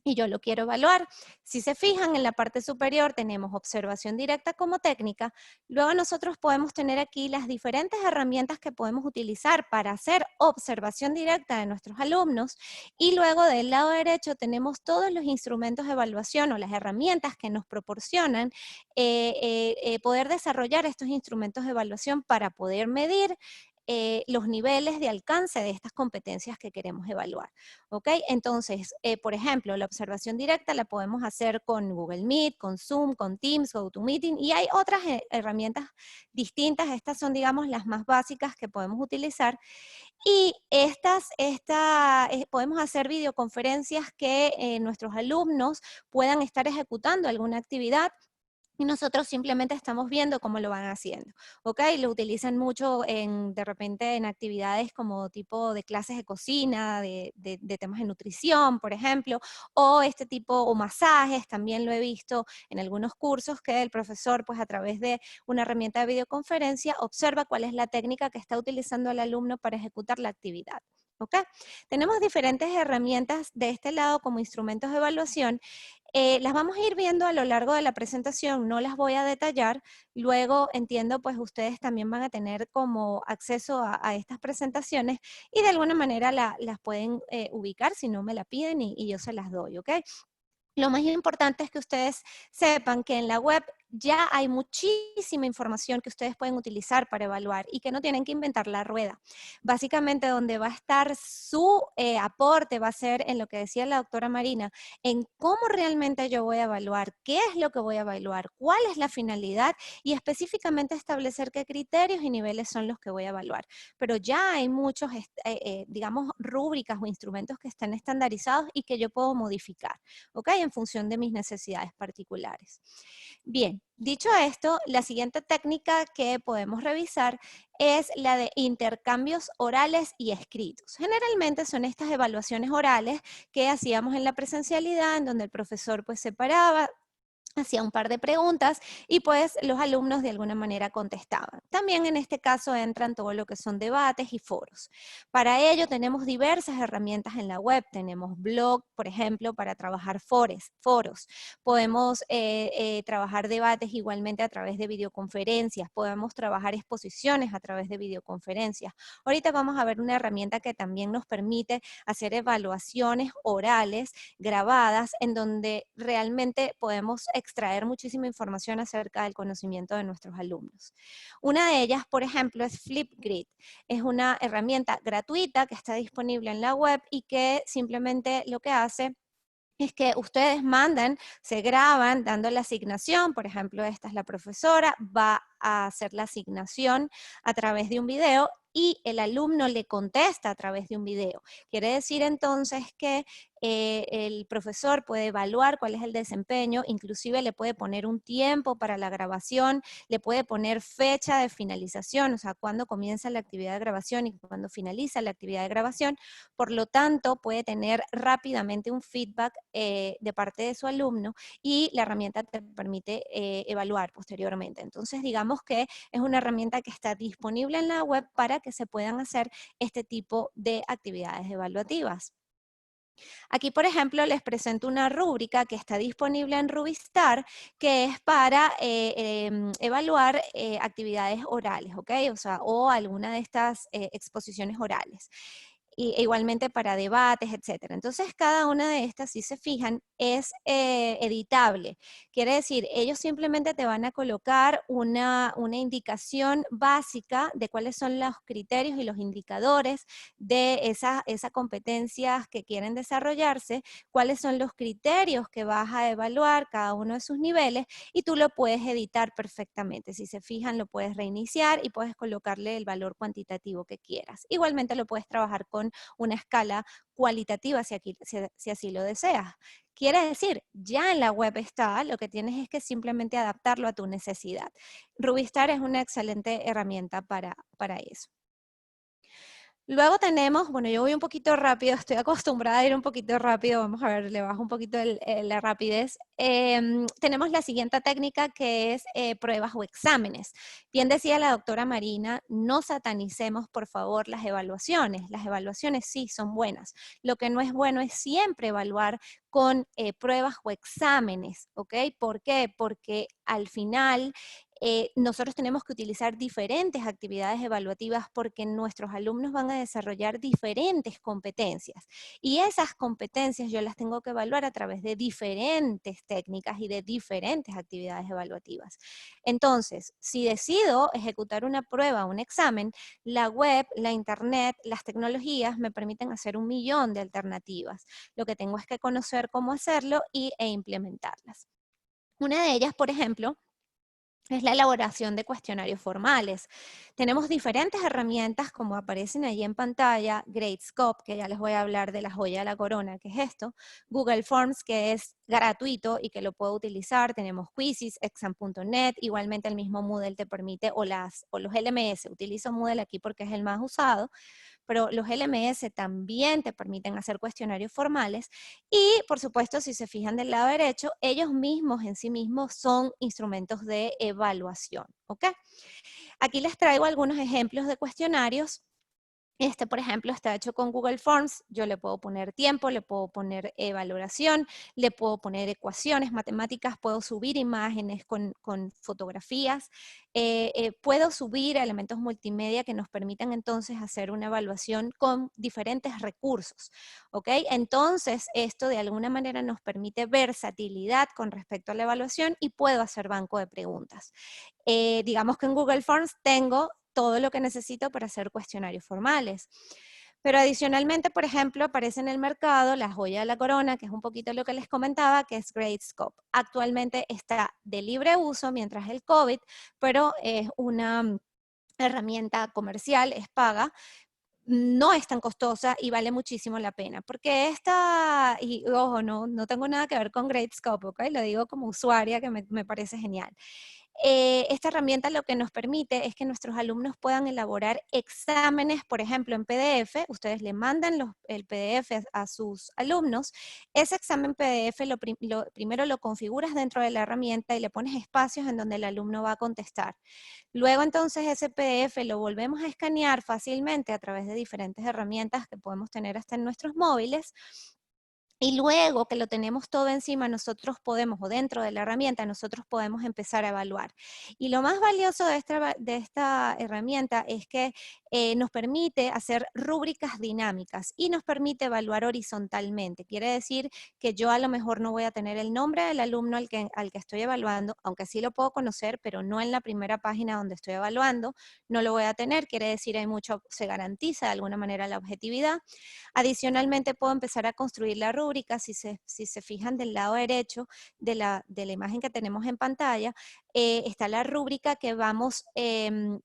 y yo lo quiero evaluar. Si se fijan, en la parte superior tenemos observación directa como técnica. Luego nosotros podemos tener aquí las diferentes herramientas que podemos utilizar para hacer observación directa de nuestros alumnos. Y luego del lado derecho tenemos todos los instrumentos de evaluación o las herramientas que nos proporcionan poder desarrollar estos instrumentos de evaluación para poder medir los niveles de alcance de estas competencias que queremos evaluar. ¿Ok? Entonces, por ejemplo, la observación directa la podemos hacer con Google Meet, con Zoom, con Teams, GoToMeeting, y hay otras herramientas distintas. Estas son, digamos, las más básicas que podemos utilizar. Y podemos hacer videoconferencias que nuestros alumnos puedan estar ejecutando alguna actividad y nosotros simplemente estamos viendo cómo lo van haciendo, ¿ok? Lo utilizan mucho de repente en actividades como tipo de clases de cocina, de temas de nutrición, por ejemplo, o este tipo, o masajes, también lo he visto en algunos cursos que el profesor, pues a través de una herramienta de videoconferencia, observa cuál es la técnica que está utilizando el alumno para ejecutar la actividad. ¿Ok? Tenemos diferentes herramientas de este lado como instrumentos de evaluación. Las vamos a ir viendo a lo largo de la presentación, no las voy a detallar. Luego entiendo, pues ustedes también van a tener como acceso a estas presentaciones y de alguna manera las pueden ubicar si no me la piden y yo se las doy, ¿ok? Lo más importante es que ustedes sepan que en la web ya hay muchísima información que ustedes pueden utilizar para evaluar y que no tienen que inventar la rueda. Básicamente donde va a estar su aporte va a ser en lo que decía la doctora Marina, en cómo realmente yo voy a evaluar, qué es lo que voy a evaluar, cuál es la finalidad y específicamente establecer qué criterios y niveles son los que voy a evaluar. Pero ya hay muchos, digamos, rúbricas o instrumentos que están estandarizados y que yo puedo modificar. ¿Ok? En función de mis necesidades particulares. Bien, dicho esto, la siguiente técnica que podemos revisar es la de intercambios orales y escritos. Generalmente son estas evaluaciones orales que hacíamos en la presencialidad, en donde el profesor pues se paraba, hacía un par de preguntas y pues los alumnos de alguna manera contestaban. También en este caso entran todo lo que son debates y foros. Para ello tenemos diversas herramientas en la web. Tenemos blog, por ejemplo, para trabajar foros. Podemos trabajar debates igualmente a través de videoconferencias. Podemos trabajar exposiciones a través de videoconferencias. Ahorita vamos a ver una herramienta que también nos permite hacer evaluaciones orales grabadas en donde realmente podemos extraer muchísima información acerca del conocimiento de nuestros alumnos. Una de ellas, por ejemplo, es Flipgrid. Es una herramienta gratuita que está disponible en la web y que simplemente lo que hace es que ustedes mandan, se graban dando la asignación, por ejemplo, esta es la profesora, va a hacer la asignación a través de un video y el alumno le contesta a través de un video. Quiere decir entonces que el profesor puede evaluar cuál es el desempeño, inclusive le puede poner un tiempo para la grabación, le puede poner fecha de finalización, o sea, cuándo comienza la actividad de grabación y cuándo finaliza la actividad de grabación. Por lo tanto, puede tener rápidamente un feedback de parte de su alumno y la herramienta te permite evaluar posteriormente. Entonces, digamos que es una herramienta que está disponible en la web para que se puedan hacer este tipo de actividades evaluativas. Aquí, por ejemplo, les presento una rúbrica que está disponible en Rubistar, que es para evaluar actividades orales, ¿ok? O sea, o alguna de estas exposiciones orales. E igualmente para debates, etcétera. Entonces, cada una de estas, si se fijan, es editable. Quiere decir, ellos simplemente te van a colocar una indicación básica de cuáles son los criterios y los indicadores de esas competencias que quieren desarrollarse, cuáles son los criterios que vas a evaluar cada uno de sus niveles, y tú lo puedes editar perfectamente. Si se fijan, lo puedes reiniciar y puedes colocarle el valor cuantitativo que quieras. Igualmente lo puedes trabajar con una escala cualitativa si así lo deseas. Quiere decir, ya en la web está, lo que tienes es que simplemente adaptarlo a tu necesidad. Rubistar es una excelente herramienta para eso. Luego tenemos, bueno, yo voy un poquito rápido, estoy acostumbrada a ir un poquito rápido, vamos a ver, le bajo un poquito la rapidez. Tenemos la siguiente técnica que es pruebas o exámenes. Bien decía la doctora Marina, no satanicemos por favor las evaluaciones sí son buenas. Lo que no es bueno es siempre evaluar con pruebas o exámenes, ¿ok? ¿Por qué? Porque al final nosotros tenemos que utilizar diferentes actividades evaluativas porque nuestros alumnos van a desarrollar diferentes competencias y esas competencias yo las tengo que evaluar a través de diferentes técnicas y de diferentes actividades evaluativas. Entonces, si decido ejecutar una prueba, un examen, la web, la internet, las tecnologías me permiten hacer 1.000.000 de alternativas. Lo que tengo es que conocer cómo hacerlo e implementarlas. Una de ellas, por ejemplo, es la elaboración de cuestionarios formales. Tenemos diferentes herramientas como aparecen ahí en pantalla, Gradescope, que ya les voy a hablar de la joya de la corona, que es esto, Google Forms, que es gratuito y que lo puedo utilizar, tenemos Quizzes, Exam.net, igualmente el mismo Moodle te permite, o los LMS, utilizo Moodle aquí porque es el más usado, pero los LMS también te permiten hacer cuestionarios formales y, por supuesto, si se fijan del lado derecho, ellos mismos en sí mismos son instrumentos de evaluación, ¿ok? Aquí les traigo algunos ejemplos de cuestionarios. Este, por ejemplo, está hecho con Google Forms. Yo le puedo poner tiempo, le puedo poner valoración, le puedo poner ecuaciones matemáticas, puedo subir imágenes con fotografías, puedo subir elementos multimedia que nos permitan entonces hacer una evaluación con diferentes recursos, ¿ok? Entonces, esto de alguna manera nos permite versatilidad con respecto a la evaluación y puedo hacer banco de preguntas. Digamos que en Google Forms tengo todo lo que necesito para hacer cuestionarios formales. Pero adicionalmente, por ejemplo, aparece en el mercado la joya de la corona, que es un poquito lo que les comentaba, que es Gradescope. Actualmente está de libre uso mientras el COVID, pero es una herramienta comercial, es paga, no es tan costosa y vale muchísimo la pena, porque esta, y ojo, no tengo nada que ver con Gradescope, ¿ok? Lo digo como usuaria que me parece genial. Esta herramienta lo que nos permite es que nuestros alumnos puedan elaborar exámenes, por ejemplo, en PDF. Ustedes le mandan el PDF a sus alumnos. Ese examen PDF primero lo configuras dentro de la herramienta y le pones espacios en donde el alumno va a contestar. Luego entonces ese PDF lo volvemos a escanear fácilmente a través de diferentes herramientas que podemos tener hasta en nuestros móviles. Y luego que lo tenemos todo encima, nosotros podemos, o dentro de la herramienta, nosotros podemos empezar a evaluar. Y lo más valioso de esta herramienta es que nos permite hacer rúbricas dinámicas y nos permite evaluar horizontalmente. Quiere decir que yo a lo mejor no voy a tener el nombre del alumno al que estoy evaluando, aunque sí lo puedo conocer, pero no en la primera página donde estoy evaluando, no lo voy a tener. Quiere decir, se garantiza de alguna manera la objetividad. Adicionalmente puedo empezar a construir la rúbrica, si se fijan del lado derecho de la imagen que tenemos en pantalla, está la rúbrica que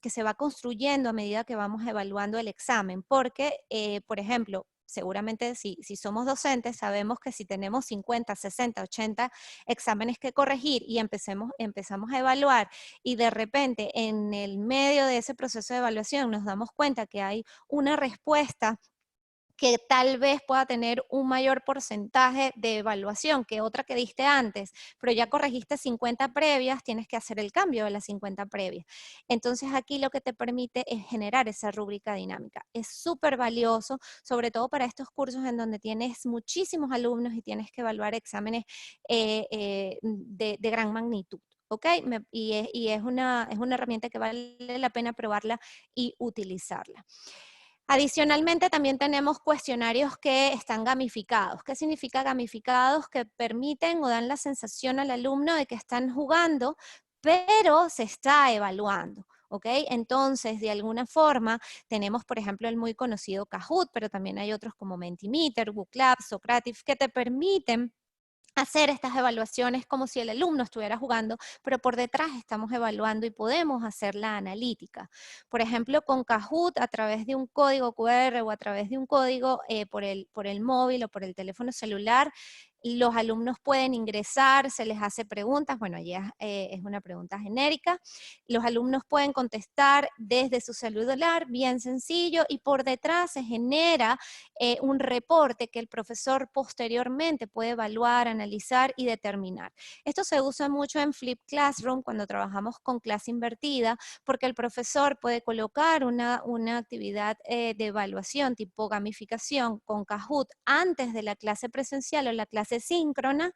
que se va construyendo a medida que vamos evaluando el examen, porque, por ejemplo, seguramente si somos docentes, sabemos que si tenemos 50, 60, 80 exámenes que corregir y empezamos a evaluar y de repente en el medio de ese proceso de evaluación nos damos cuenta que hay una respuesta que tal vez pueda tener un mayor porcentaje de evaluación que otra que diste antes, pero ya corregiste 50 previas, tienes que hacer el cambio de las 50 previas. Entonces aquí lo que te permite es generar esa rúbrica dinámica. Es súper valioso, sobre todo para estos cursos en donde tienes muchísimos alumnos y tienes que evaluar exámenes de gran magnitud. ¿Ok? Y es una herramienta que vale la pena probarla y utilizarla. Adicionalmente, también tenemos cuestionarios que están gamificados. ¿Qué significa gamificados? Que permiten o dan la sensación al alumno de que están jugando, pero se está evaluando. ¿Ok? Entonces, de alguna forma, tenemos, por ejemplo, el muy conocido Kahoot, pero también hay otros como Mentimeter, Booklab, Socrative, que te permiten hacer estas evaluaciones como si el alumno estuviera jugando, pero por detrás estamos evaluando y podemos hacer la analítica. Por ejemplo, con Kahoot, a través de un código QR o a través de un código por el móvil o por el teléfono celular, los alumnos pueden ingresar, se les hace preguntas, bueno, ya es una pregunta genérica, los alumnos pueden contestar desde su celular, bien sencillo, y por detrás se genera un reporte que el profesor posteriormente puede evaluar, analizar y determinar. Esto se usa mucho en Flip Classroom cuando trabajamos con clase invertida, porque el profesor puede colocar una actividad de evaluación tipo gamificación con Kahoot antes de la clase presencial o la clase síncrona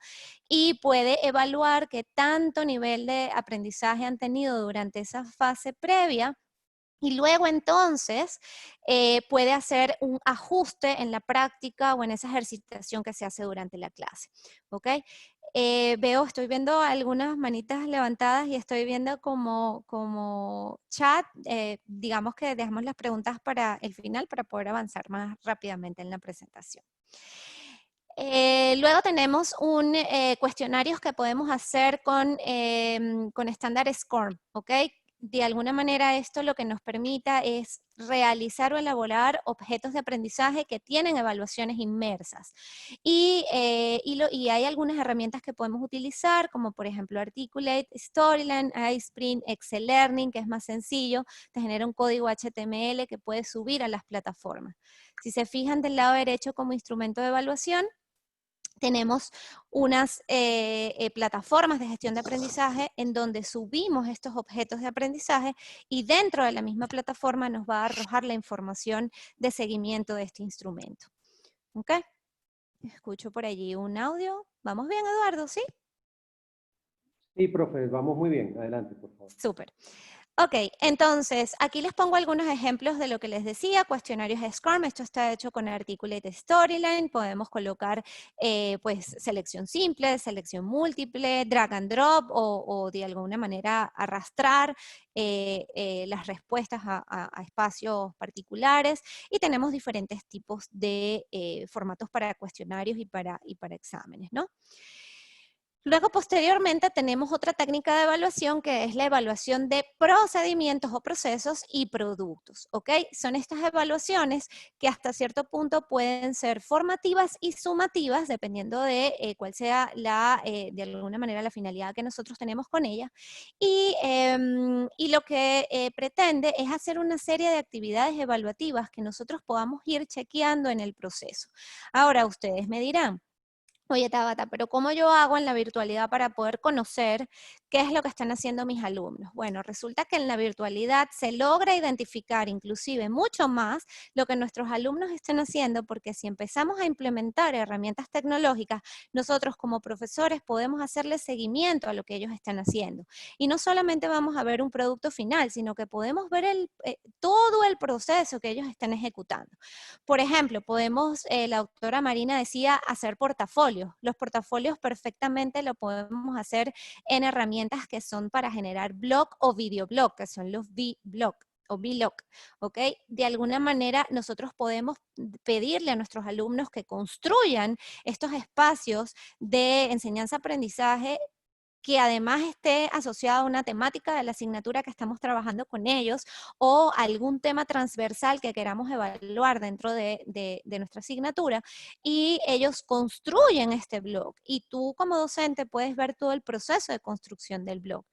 y puede evaluar qué tanto nivel de aprendizaje han tenido durante esa fase previa. Y luego entonces puede hacer un ajuste en la práctica o en esa ejercitación que se hace durante la clase. ¿Ok? Estoy viendo algunas manitas levantadas y estoy viendo como chat. Digamos que dejamos las preguntas para el final para poder avanzar más rápidamente en la presentación. Luego tenemos cuestionarios que podemos hacer con estándar SCORM, ¿ok? De alguna manera esto lo que nos permita es realizar o elaborar objetos de aprendizaje que tienen evaluaciones inmersas. Y hay algunas herramientas que podemos utilizar, como por ejemplo Articulate, Storyline, iSprint, Excel Learning, que es más sencillo, te genera un código HTML que puedes subir a las plataformas. Si se fijan del lado derecho como instrumento de evaluación, tenemos unas plataformas de gestión de aprendizaje en donde subimos estos objetos de aprendizaje y dentro de la misma plataforma nos va a arrojar la información de seguimiento de este instrumento. ¿Ok? Escucho por allí un audio. ¿Vamos bien, Eduardo? ¿Sí? Sí, profe, vamos muy bien. Adelante, por favor. Súper. Ok, entonces, aquí les pongo algunos ejemplos de lo que les decía, cuestionarios SCORM, esto está hecho con Articulate Storyline, podemos colocar pues selección simple, selección múltiple, drag and drop o de alguna manera arrastrar las respuestas a espacios particulares y tenemos diferentes tipos de formatos para cuestionarios y para exámenes, ¿no? Luego, posteriormente, tenemos otra técnica de evaluación que es la evaluación de procedimientos o procesos y productos, ¿ok? Son estas evaluaciones que hasta cierto punto pueden ser formativas y sumativas, dependiendo de cuál sea de alguna manera la finalidad que nosotros tenemos con ella. Y lo que pretende es hacer una serie de actividades evaluativas que nosotros podamos ir chequeando en el proceso. Ahora, ustedes me dirán, oye, Tabata, pero ¿cómo yo hago en la virtualidad para poder conocer qué es lo que están haciendo mis alumnos? Bueno, resulta que en la virtualidad se logra identificar inclusive mucho más lo que nuestros alumnos están haciendo, porque si empezamos a implementar herramientas tecnológicas, nosotros como profesores podemos hacerle seguimiento a lo que ellos están haciendo. Y no solamente vamos a ver un producto final, sino que podemos ver todo el proceso que ellos están ejecutando. Por ejemplo, la doctora Marina decía hacer portafolios. Los portafolios perfectamente lo podemos hacer en herramientas que son para generar blog o videoblog, que son los vlog o vlog, ¿ok? De alguna manera nosotros podemos pedirle a nuestros alumnos que construyan estos espacios de enseñanza-aprendizaje que además esté asociado a una temática de la asignatura que estamos trabajando con ellos o algún tema transversal que queramos evaluar dentro de nuestra asignatura, y ellos construyen este blog y tú como docente puedes ver todo el proceso de construcción del blog.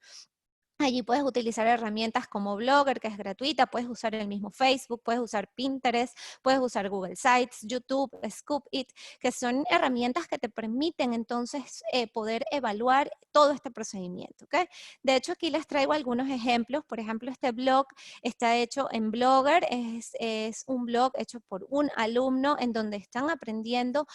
Allí puedes utilizar herramientas como Blogger, que es gratuita, puedes usar el mismo Facebook, puedes usar Pinterest, puedes usar Google Sites, YouTube, Scoop.it, que son herramientas que te permiten entonces poder evaluar todo este procedimiento, ¿ok? De hecho, aquí les traigo algunos ejemplos. Por ejemplo, este blog está hecho en Blogger, es un blog hecho por un alumno en donde están aprendiendo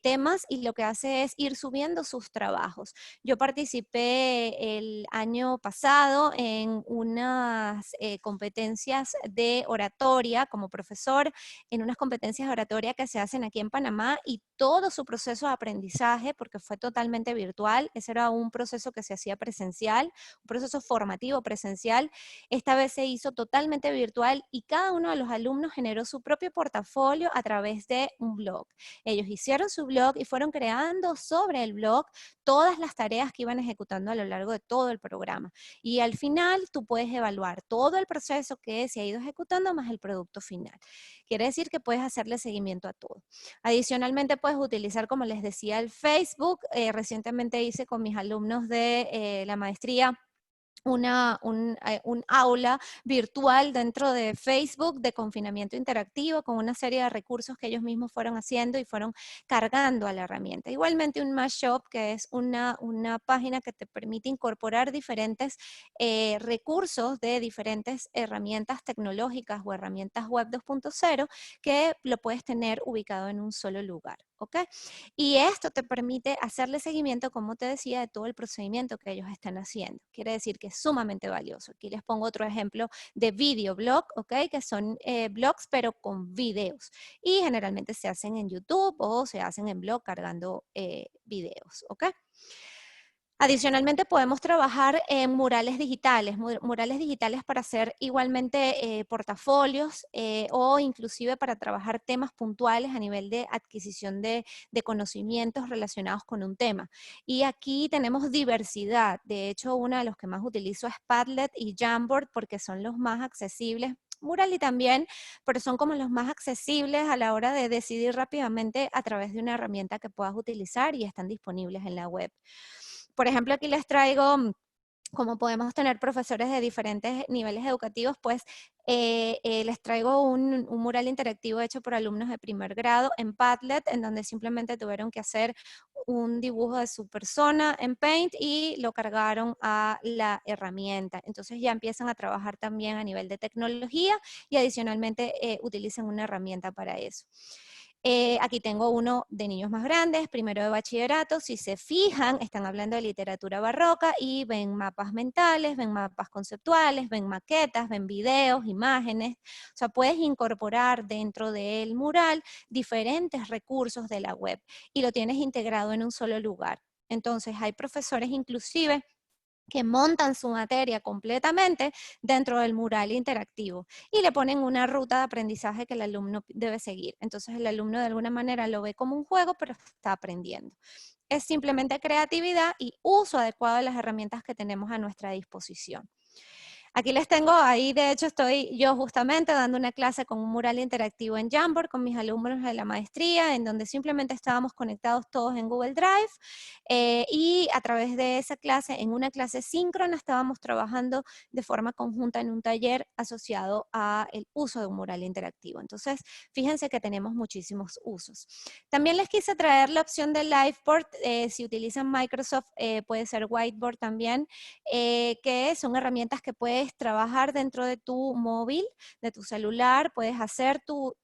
temas y lo que hace es ir subiendo sus trabajos. Yo participé el año pasado en unas competencias de oratoria como profesor, en unas competencias de oratoria que se hacen aquí en Panamá, y todo su proceso de aprendizaje, porque fue totalmente virtual, ese era un proceso que se hacía presencial, un proceso formativo presencial, esta vez se hizo totalmente virtual y cada uno de los alumnos generó su propio portafolio a través de un blog. Ellos hicieron su blog y fueron creando sobre el blog todas las tareas que iban ejecutando a lo largo de todo el programa. Y al final tú puedes evaluar todo el proceso que se ha ido ejecutando más el producto final. Quiere decir que puedes hacerle seguimiento a todo. Adicionalmente puedes utilizar, como les decía, el Facebook. Recientemente hice con mis alumnos de la maestría un aula virtual dentro de Facebook de confinamiento interactivo con una serie de recursos que ellos mismos fueron haciendo y fueron cargando a la herramienta. Igualmente un Mashup, que es una página que te permite incorporar diferentes recursos de diferentes herramientas tecnológicas o herramientas web 2.0 que lo puedes tener ubicado en un solo lugar, ¿ok? Y esto te permite hacerle seguimiento, como te decía, de todo el procedimiento que ellos están haciendo. Quiere decir que es sumamente valioso. Aquí les pongo otro ejemplo de videoblog, ¿ok? Que son blogs pero con videos. Y generalmente se hacen en YouTube o se hacen en blog cargando videos, ¿ok? Adicionalmente podemos trabajar en murales digitales para hacer igualmente portafolios o inclusive para trabajar temas puntuales a nivel de adquisición de conocimientos relacionados con un tema. Y aquí tenemos diversidad. De hecho, uno de los que más utilizo es Padlet y Jamboard porque son los más accesibles. Murally también, pero son como los más accesibles a la hora de decidir rápidamente a través de una herramienta que puedas utilizar y están disponibles en la web. Por ejemplo, aquí les traigo, como podemos tener profesores de diferentes niveles educativos, pues les traigo un mural interactivo hecho por alumnos de primer grado en Padlet, en donde simplemente tuvieron que hacer un dibujo de su persona en Paint y lo cargaron a la herramienta. Entonces ya empiezan a trabajar también a nivel de tecnología y adicionalmente utilizan una herramienta para eso. Aquí tengo uno de niños más grandes, primero de bachillerato. Si se fijan, están hablando de literatura barroca y ven mapas mentales, ven mapas conceptuales, ven maquetas, ven videos, imágenes. O sea, puedes incorporar dentro del mural diferentes recursos de la web y lo tienes integrado en un solo lugar. Entonces, hay profesores inclusive que montan su materia completamente dentro del mural interactivo y le ponen una ruta de aprendizaje que el alumno debe seguir. Entonces el alumno de alguna manera lo ve como un juego, pero está aprendiendo. Es simplemente creatividad y uso adecuado de las herramientas que tenemos a nuestra disposición. Aquí les tengo, ahí de hecho estoy yo justamente dando una clase con un mural interactivo en Jamboard con mis alumnos de la maestría, en donde simplemente estábamos conectados todos en Google Drive y a través de esa clase, en una clase síncrona, estábamos trabajando de forma conjunta en un taller asociado al uso de un mural interactivo. Entonces, fíjense que tenemos muchísimos usos. También les quise traer la opción de Liveboard, si utilizan Microsoft puede ser Whiteboard también, que son herramientas que puedes trabajar dentro de tu móvil, de tu celular, puedes hacer tus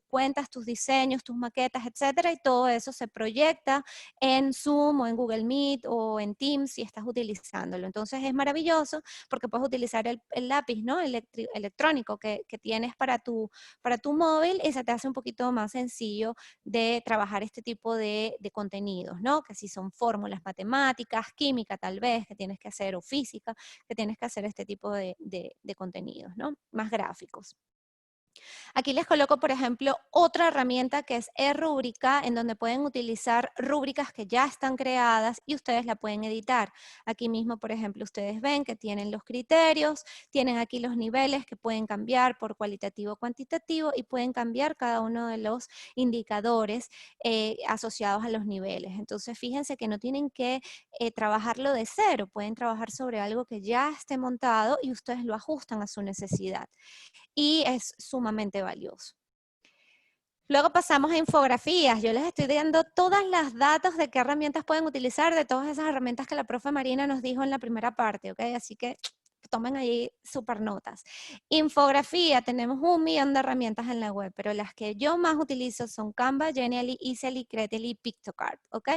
cuentas, tus diseños, tus maquetas, etcétera, y todo eso se proyecta en Zoom o en Google Meet o en Teams si estás utilizándolo. Entonces es maravilloso porque puedes utilizar el lápiz, ¿no? Electrónico que tienes para tu móvil y se te hace un poquito más sencillo de trabajar este tipo de contenidos, ¿no? Que si son fórmulas matemáticas, química tal vez, que tienes que hacer, o física, que tienes que hacer este tipo de contenidos, ¿no? Más gráficos. Aquí les coloco, por ejemplo, otra herramienta que es eRúbrica, en donde pueden utilizar rúbricas que ya están creadas y ustedes la pueden editar. Aquí mismo, por ejemplo, ustedes ven que tienen los criterios, tienen aquí los niveles que pueden cambiar por cualitativo o cuantitativo y pueden cambiar cada uno de los indicadores asociados a los niveles. Entonces, fíjense que no tienen que trabajarlo de cero, pueden trabajar sobre algo que ya esté montado y ustedes lo ajustan a su necesidad. Y es sumamente valioso. Luego pasamos a infografías. Yo les estoy dando todas las datos de qué herramientas pueden utilizar, de todas esas herramientas que la profe Marina nos dijo en la primera parte, ¿ok? Así que tomen ahí super notas. Infografía, tenemos 1 millón de herramientas en la web, pero las que yo más utilizo son Canva, Genially, Easel, Cretely, Pictocard, ¿ok?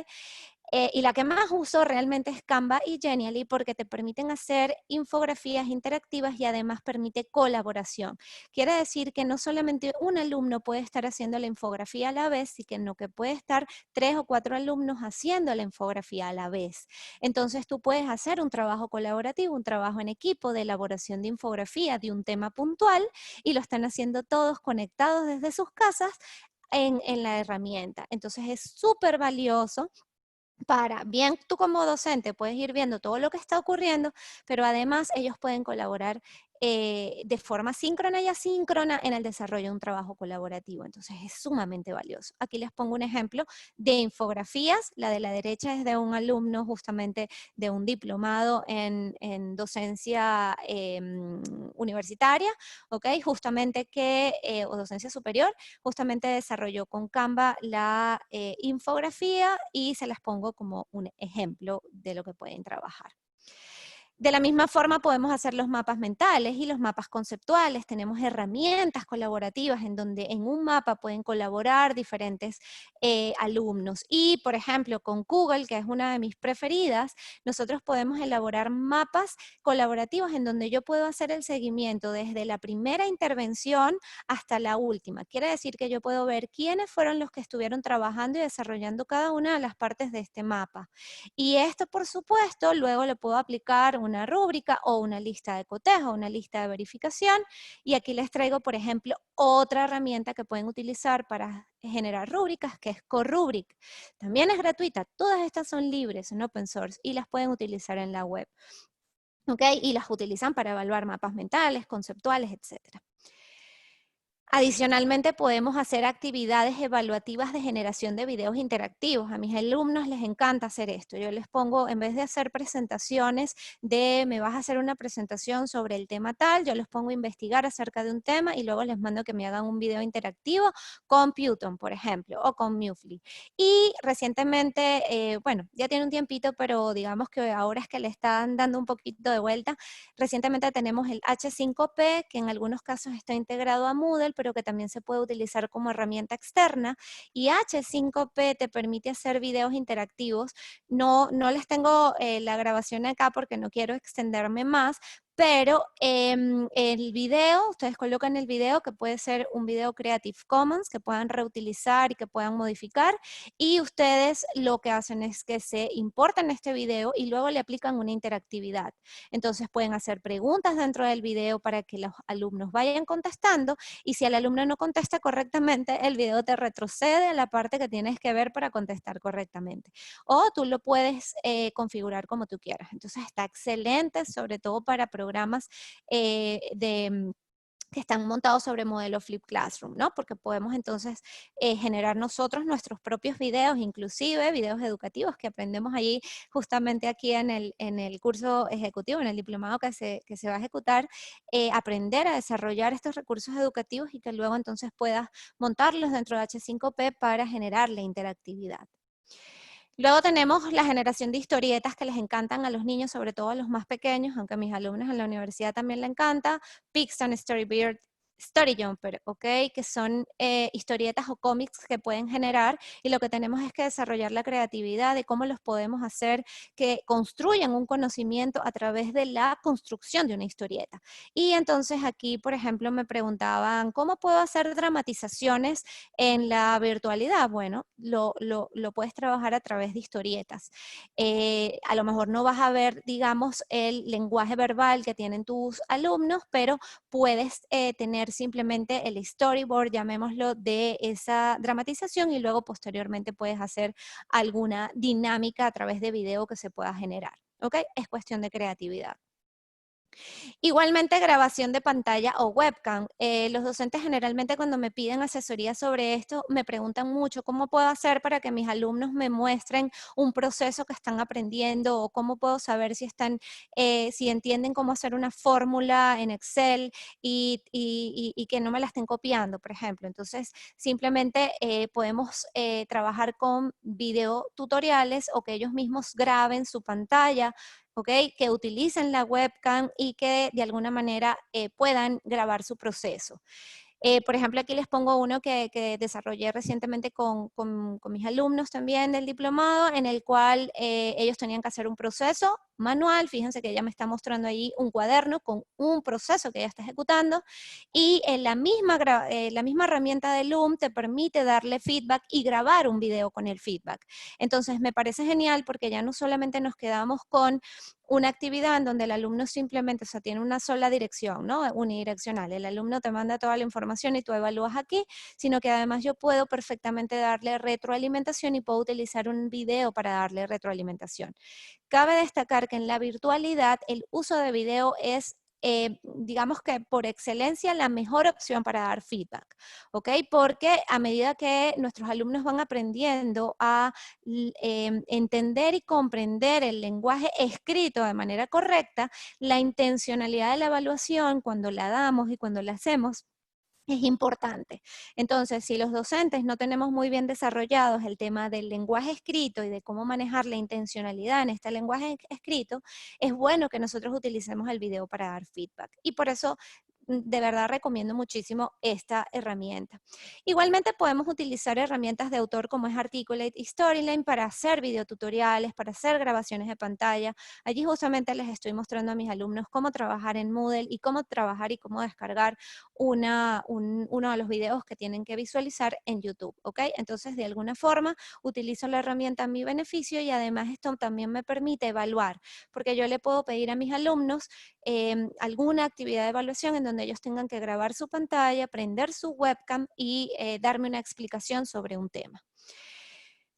Y la que más uso realmente es Canva y Genially porque te permiten hacer infografías interactivas y además permite colaboración. Quiere decir que no solamente un alumno puede estar haciendo la infografía a la vez, sino que puede estar 3 o 4 alumnos haciendo la infografía a la vez. Entonces tú puedes hacer un trabajo colaborativo, un trabajo en equipo de elaboración de infografía de un tema puntual y lo están haciendo todos conectados desde sus casas en la herramienta. Entonces es súper valioso para, bien tú como docente puedes ir viendo todo lo que está ocurriendo, pero además ellos pueden colaborar de forma síncrona y asíncrona en el desarrollo de un trabajo colaborativo. Entonces es sumamente valioso. Aquí les pongo un ejemplo de infografías. La de la derecha es de un alumno justamente de un diplomado en docencia universitaria, ¿ok? Justamente o docencia superior, justamente desarrolló con Canva la infografía y se las pongo como un ejemplo de lo que pueden trabajar. De la misma forma podemos hacer los mapas mentales y los mapas conceptuales. Tenemos herramientas colaborativas en donde en un mapa pueden colaborar diferentes alumnos. Y, por ejemplo, con Google, que es una de mis preferidas, nosotros podemos elaborar mapas colaborativos en donde yo puedo hacer el seguimiento desde la primera intervención hasta la última. Quiere decir que yo puedo ver quiénes fueron los que estuvieron trabajando y desarrollando cada una de las partes de este mapa. Y esto, por supuesto, luego le puedo aplicar una rúbrica o una lista de cotejo, una lista de verificación. Y aquí les traigo, por ejemplo, otra herramienta que pueden utilizar para generar rúbricas, que es Corubric. También es gratuita. Todas estas son libres, en open source, y las pueden utilizar en la web. ¿Ok? Y las utilizan para evaluar mapas mentales, conceptuales, etcétera. Adicionalmente, podemos hacer actividades evaluativas de generación de videos interactivos. A mis alumnos les encanta hacer esto. Yo les pongo, en vez de hacer presentaciones de, me vas a hacer una presentación sobre el tema tal, yo les pongo a investigar acerca de un tema y luego les mando que me hagan un video interactivo con Python, por ejemplo, o con Mufli. Y recientemente, bueno, ya tiene un tiempito, pero digamos que ahora es que le están dando un poquito de vuelta. Recientemente tenemos el H5P, que en algunos casos está integrado a Moodle, pero que también se puede utilizar como herramienta externa. Y H5P te permite hacer videos interactivos. No les tengo la grabación acá porque no quiero extenderme más, pero el video, ustedes colocan el video, que puede ser un video Creative Commons, que puedan reutilizar y que puedan modificar, y ustedes lo que hacen es que se importan este video y luego le aplican una interactividad. Entonces pueden hacer preguntas dentro del video para que los alumnos vayan contestando, y si el alumno no contesta correctamente, el video te retrocede a la parte que tienes que ver para contestar correctamente. O tú lo puedes configurar como tú quieras. Entonces está excelente, sobre todo para programas que están montados sobre modelo Flip Classroom, ¿no? Porque podemos entonces generar nosotros nuestros propios videos, inclusive videos educativos que aprendemos allí justamente aquí en el curso ejecutivo, en el diplomado que se va a ejecutar, aprender a desarrollar estos recursos educativos y que luego entonces puedas montarlos dentro de H5P para generar la interactividad. Luego tenemos la generación de historietas que les encantan a los niños, sobre todo a los más pequeños, aunque a mis alumnos en la universidad también le encanta. Pixar, Storyboard, Story Jumper, ¿ok? Que son historietas o cómics que pueden generar, y lo que tenemos es que desarrollar la creatividad de cómo los podemos hacer que construyan un conocimiento a través de la construcción de una historieta. Y entonces aquí, por ejemplo, me preguntaban, ¿cómo puedo hacer dramatizaciones en la virtualidad? Bueno, lo puedes trabajar a través de historietas. A lo mejor no vas a ver, digamos, el lenguaje verbal que tienen tus alumnos, pero puedes tener simplemente el storyboard, llamémoslo, de esa dramatización, y luego posteriormente puedes hacer alguna dinámica a través de video que se pueda generar. ¿Ok? Es cuestión de creatividad. Igualmente, grabación de pantalla o webcam. Los docentes generalmente cuando me piden asesoría sobre esto, me preguntan mucho cómo puedo hacer para que mis alumnos me muestren un proceso que están aprendiendo, o cómo puedo saber si si entienden cómo hacer una fórmula en Excel y que no me la estén copiando, por ejemplo. Entonces, simplemente podemos trabajar con video tutoriales, o que ellos mismos graben su pantalla, ¿ok? Que utilicen la webcam y que de alguna manera puedan grabar su proceso. Por ejemplo, aquí les pongo uno que desarrollé recientemente con mis alumnos también del diplomado, en el cual ellos tenían que hacer un proceso manual. Fíjense que ella me está mostrando ahí un cuaderno con un proceso que ella está ejecutando, y la misma herramienta de Loom te permite darle feedback y grabar un video con el feedback. Entonces me parece genial, porque ya no solamente nos quedamos con una actividad en donde el alumno simplemente, o sea, tiene una sola dirección, ¿no? Unidireccional. El alumno te manda toda la información y tú evalúas aquí, sino que además yo puedo perfectamente darle retroalimentación y puedo utilizar un video para darle retroalimentación. Cabe destacar que en la virtualidad el uso de video es digamos que por excelencia la mejor opción para dar feedback, ¿ok? Porque a medida que nuestros alumnos van aprendiendo a entender y comprender el lenguaje escrito de manera correcta, la intencionalidad de la evaluación, cuando la damos y cuando la hacemos, es importante. Entonces, si los docentes no tenemos muy bien desarrollados el tema del lenguaje escrito y de cómo manejar la intencionalidad en este lenguaje escrito, es bueno que nosotros utilicemos el video para dar feedback. Y por eso, de verdad recomiendo muchísimo esta herramienta. Igualmente podemos utilizar herramientas de autor como es Articulate y Storyline para hacer videotutoriales, para hacer grabaciones de pantalla. Allí justamente les estoy mostrando a mis alumnos cómo trabajar en Moodle y cómo trabajar y cómo descargar uno de los videos que tienen que visualizar en YouTube, ¿ok? Entonces, de alguna forma, utilizo la herramienta a mi beneficio y además esto también me permite evaluar, porque yo le puedo pedir a mis alumnos alguna actividad de evaluación en donde ellos tengan que grabar su pantalla, prender su webcam y darme una explicación sobre un tema.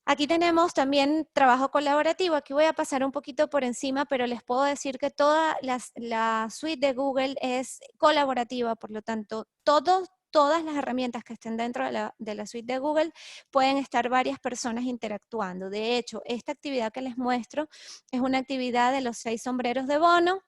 Aquí tenemos también trabajo colaborativo. Aquí voy a pasar un poquito por encima, pero les puedo decir que toda la suite de Google es colaborativa, por lo tanto, todas las herramientas que estén dentro de la suite de Google pueden estar varias personas interactuando. De hecho, esta actividad que les muestro es una actividad de los 6 sombreros de Bono,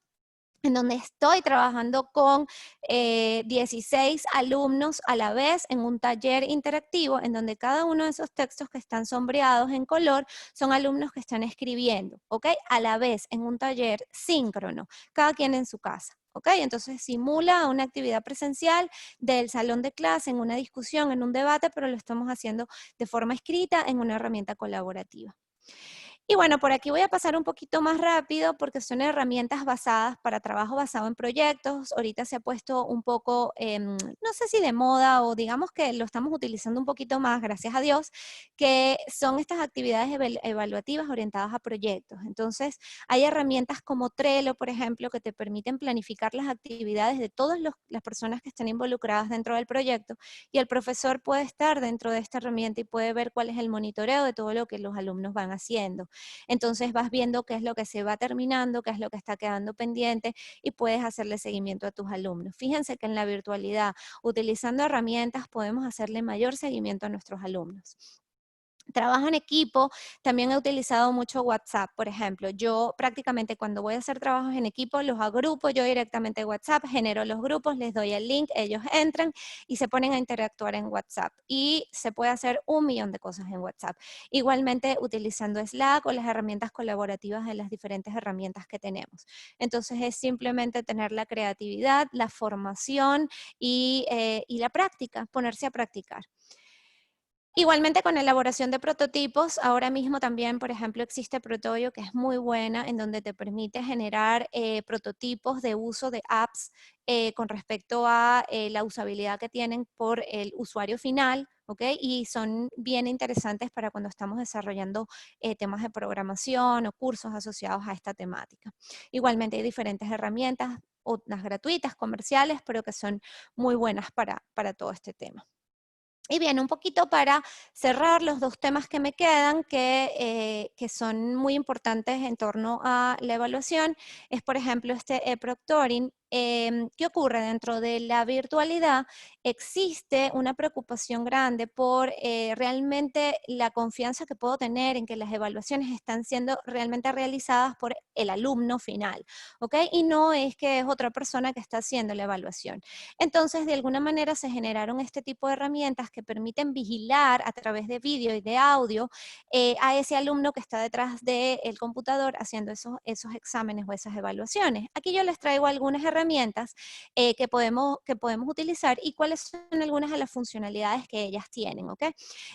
en donde estoy trabajando con 16 alumnos a la vez en un taller interactivo, en donde cada uno de esos textos que están sombreados en color son alumnos que están escribiendo, ¿ok? A la vez en un taller síncrono, cada quien en su casa. ¿Ok? Entonces simula una actividad presencial del salón de clase, en una discusión, en un debate, pero lo estamos haciendo de forma escrita en una herramienta colaborativa. Y bueno, por aquí voy a pasar un poquito más rápido porque son herramientas basadas para trabajo basado en proyectos. Ahorita se ha puesto un poco, no sé si de moda o digamos que lo estamos utilizando un poquito más, gracias a Dios, que son estas actividades evaluativas orientadas a proyectos. Entonces, hay herramientas como Trello, por ejemplo, que te permiten planificar las actividades de todas las personas que estén involucradas dentro del proyecto y el profesor puede estar dentro de esta herramienta y puede ver cuál es el monitoreo de todo lo que los alumnos van haciendo. Entonces vas viendo qué es lo que se va terminando, qué es lo que está quedando pendiente y puedes hacerle seguimiento a tus alumnos. Fíjense que en la virtualidad, utilizando herramientas, podemos hacerle mayor seguimiento a nuestros alumnos. Trabajo en equipo, también he utilizado mucho WhatsApp, por ejemplo. Yo prácticamente cuando voy a hacer trabajos en equipo, los agrupo yo directamente en WhatsApp, genero los grupos, les doy el link, ellos entran y se ponen a interactuar en WhatsApp. Y se puede hacer 1.000.000 de cosas en WhatsApp. Igualmente utilizando Slack o las herramientas colaborativas de las diferentes herramientas que tenemos. Entonces es simplemente tener la creatividad, la formación y la práctica, ponerse a practicar. Igualmente con elaboración de prototipos, ahora mismo también, por ejemplo, existe Protoyo, que es muy buena, en donde te permite generar prototipos de uso de apps con respecto a la usabilidad que tienen por el usuario final, ¿ok? Y son bien interesantes para cuando estamos desarrollando temas de programación o cursos asociados a esta temática. Igualmente hay diferentes herramientas, unas gratuitas, comerciales, pero que son muy buenas para todo este tema. Y bien, un poquito para cerrar los 2 temas que me quedan, que son muy importantes en torno a la evaluación, es por ejemplo este e-proctoring. ¿Qué ocurre? Dentro de la virtualidad existe una preocupación grande por realmente la confianza que puedo tener en que las evaluaciones están siendo realmente realizadas por el alumno final, ¿ok? Y no es que es otra persona que está haciendo la evaluación. Entonces, de alguna manera se generaron este tipo de herramientas que permiten vigilar a través de vídeo y de audio a ese alumno que está detrás del computador haciendo esos exámenes o esas evaluaciones. Aquí yo les traigo algunas herramientas que podemos utilizar y cuáles son algunas de las funcionalidades que ellas tienen, ¿ok?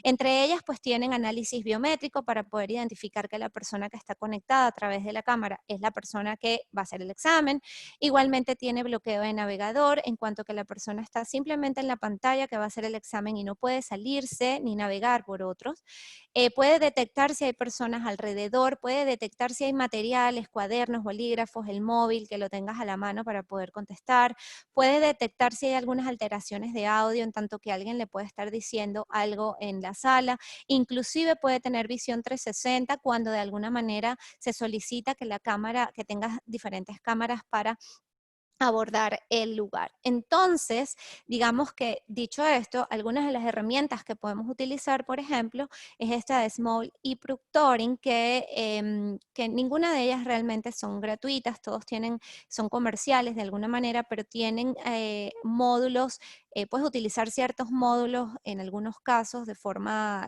Entre ellas, pues tienen análisis biométrico para poder identificar que la persona que está conectada a través de la cámara es la persona que va a hacer el examen. Igualmente tiene bloqueo de navegador en cuanto que la persona está simplemente en la pantalla que va a hacer el examen y no puede salirse ni navegar por otros. Puede detectar si hay personas alrededor, puede detectar si hay materiales, cuadernos, bolígrafos, el móvil, que lo tengas a la mano para poder contestar. Puede detectar si hay algunas alteraciones de audio, en tanto que alguien le puede estar diciendo algo en la sala. Inclusive puede tener visión 360 cuando de alguna manera se solicita que la cámara, que tengas diferentes cámaras para abordar el lugar. Entonces, digamos que dicho esto, algunas de las herramientas que podemos utilizar, por ejemplo, es esta de Small y Proctoring, que ninguna de ellas realmente son gratuitas, todos son comerciales de alguna manera, pero tienen módulos puedes utilizar ciertos módulos en algunos casos de forma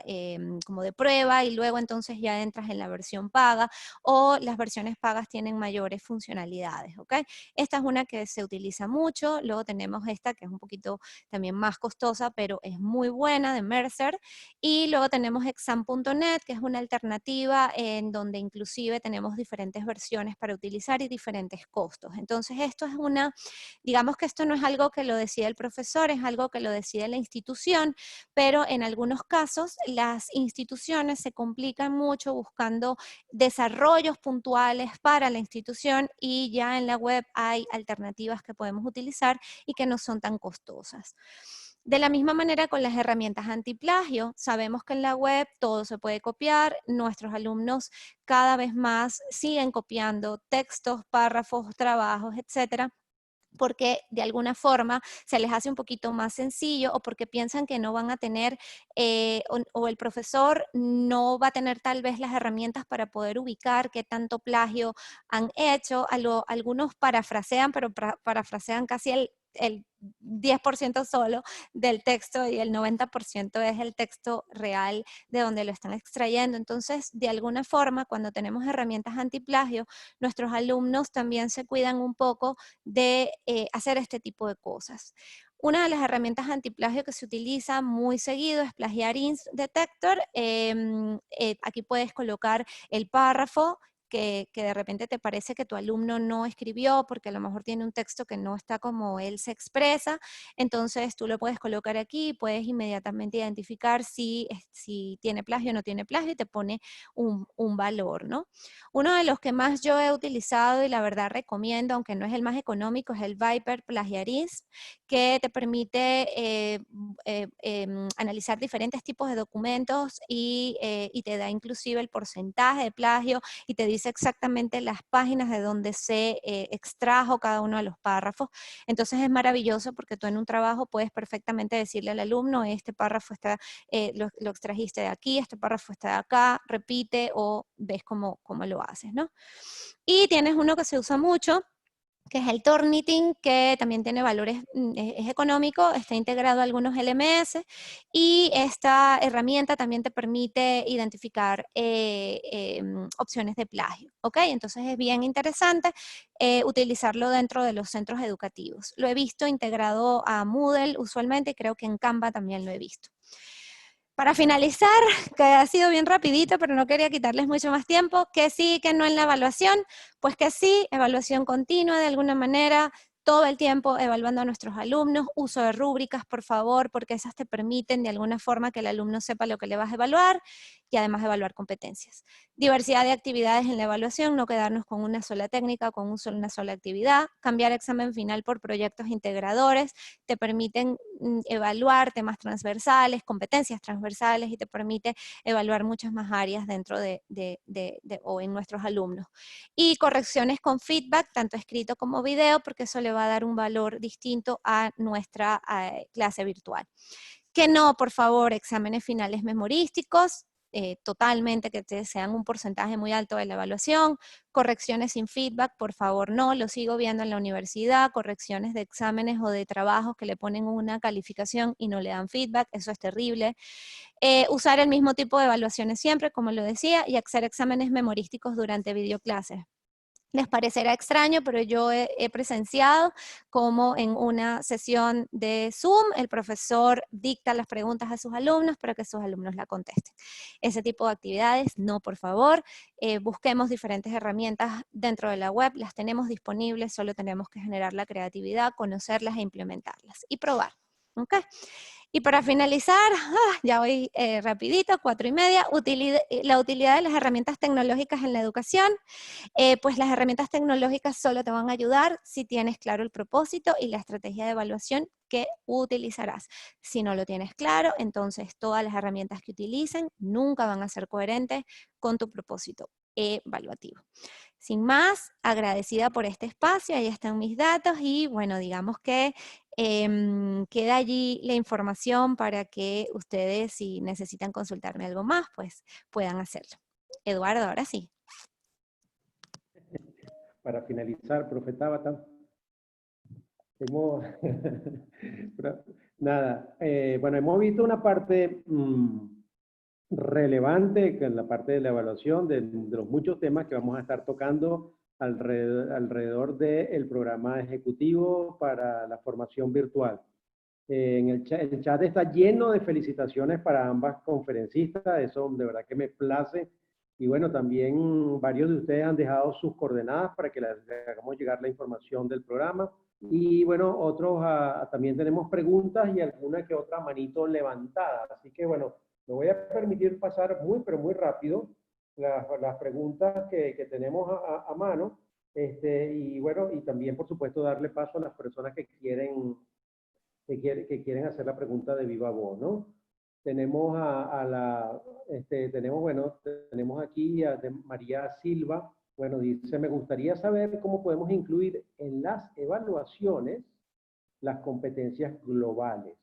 como de prueba y luego entonces ya entras en la versión paga, o las versiones pagas tienen mayores funcionalidades, ¿ok? Esta es una que se utiliza mucho. Luego tenemos esta que es un poquito también más costosa, pero es muy buena, de Mercer. Y luego tenemos exam.net, que es una alternativa en donde inclusive tenemos diferentes versiones para utilizar y diferentes costos. Entonces esto es digamos que esto no es algo que lo decide el profesor, es algo que lo decide la institución, pero en algunos casos las instituciones se complican mucho buscando desarrollos puntuales para la institución, y ya en la web hay alternativas que podemos utilizar y que no son tan costosas. De la misma manera con las herramientas antiplagio, sabemos que en la web todo se puede copiar, nuestros alumnos cada vez más siguen copiando textos, párrafos, trabajos, etcétera, porque de alguna forma se les hace un poquito más sencillo, o porque piensan que no van a tener, o el profesor no va a tener tal vez las herramientas para poder ubicar qué tanto plagio han hecho. Algunos parafrasean, pero parafrasean casi el 10% solo del texto, y el 90% es el texto real de donde lo están extrayendo. Entonces, de alguna forma, cuando tenemos herramientas antiplagio, nuestros alumnos también se cuidan un poco de hacer este tipo de cosas. Una de las herramientas antiplagio que se utiliza muy seguido es Plagiarism Detector. Aquí puedes colocar el párrafo que de repente te parece que tu alumno no escribió porque a lo mejor tiene un texto que no está como él se expresa. Entonces tú lo puedes colocar aquí y puedes inmediatamente identificar si tiene plagio o no tiene plagio, y te pone un valor, ¿no? Uno de los que más yo he utilizado y la verdad recomiendo, aunque no es el más económico, es el Viper Plagiarism, que te permite analizar diferentes tipos de documentos y te da inclusive el porcentaje de plagio, y te dice exactamente las páginas de donde se extrajo cada uno de los párrafos. Entonces es maravilloso porque tú en un trabajo puedes perfectamente decirle al alumno: este párrafo lo extrajiste de aquí, este párrafo está de acá, repite, o ves cómo lo haces, ¿no? Y tienes uno que se usa mucho, que es el Turnitin, que también tiene valores, es económico, está integrado a algunos LMS, y esta herramienta también te permite identificar opciones de plagio, ¿ok? Entonces es bien interesante utilizarlo dentro de los centros educativos. Lo he visto integrado a Moodle usualmente, y creo que en Canva también lo he visto. Para finalizar, que ha sido bien rapidito, pero no quería quitarles mucho más tiempo, que sí, que no en la evaluación, pues que sí, evaluación continua de alguna manera, todo el tiempo evaluando a nuestros alumnos, uso de rúbricas, por favor, porque esas te permiten de alguna forma que el alumno sepa lo que le vas a evaluar, y además evaluar competencias. Diversidad de actividades en la evaluación, no quedarnos con una sola técnica, con una sola actividad. Cambiar examen final por proyectos integradores, te permiten evaluar temas transversales, competencias transversales, y te permite evaluar muchas más áreas dentro o en nuestros alumnos. Y correcciones con feedback, tanto escrito como video, porque eso le va a dar un valor distinto a nuestra clase virtual. Que no, por favor, exámenes finales memorísticos, totalmente que sean un porcentaje muy alto de la evaluación. Correcciones sin feedback, por favor, no, lo sigo viendo en la universidad, correcciones de exámenes o de trabajos que le ponen una calificación y no le dan feedback, eso es terrible. Usar el mismo tipo de evaluaciones siempre, como lo decía, y hacer exámenes memorísticos durante videoclases. Les parecerá extraño, pero yo he presenciado como en una sesión de Zoom el profesor dicta las preguntas a sus alumnos para que sus alumnos la contesten. Ese tipo de actividades, no, por favor. Busquemos diferentes herramientas dentro de la web, las tenemos disponibles, solo tenemos que generar la creatividad, conocerlas e implementarlas y probar. ¿Ok? Y para finalizar, ya voy rapidito, 4:30, la utilidad de las herramientas tecnológicas en la educación. Pues las herramientas tecnológicas solo te van a ayudar si tienes claro el propósito y la estrategia de evaluación que utilizarás. Si no lo tienes claro, entonces todas las herramientas que utilicen nunca van a ser coherentes con tu propósito evaluativo. Sin más, agradecida por este espacio, ahí están mis datos, y bueno, digamos que queda allí la información para que ustedes, si necesitan consultarme algo más, pues puedan hacerlo. Eduardo, ahora sí. Para finalizar, profe Tabata. Hemos, nada, bueno, hemos visto una parte relevante, que es la parte de la evaluación de los muchos temas que vamos a estar tocando alrededor del programa ejecutivo para la formación virtual. El chat está lleno de felicitaciones para ambas conferencistas, eso de verdad que me place. Y bueno, también varios de ustedes han dejado sus coordenadas para que les hagamos llegar la información del programa. Y bueno, otros también tenemos preguntas y alguna que otra manito levantada. Así que bueno, me voy a permitir pasar pero muy rápido las preguntas que tenemos a mano. Y bueno, y también por supuesto darle paso a las personas que quieren hacer la pregunta de viva voz, ¿no? Tenemos tenemos aquí a María Silva. Bueno, dice, me gustaría saber cómo podemos incluir en las evaluaciones las competencias globales.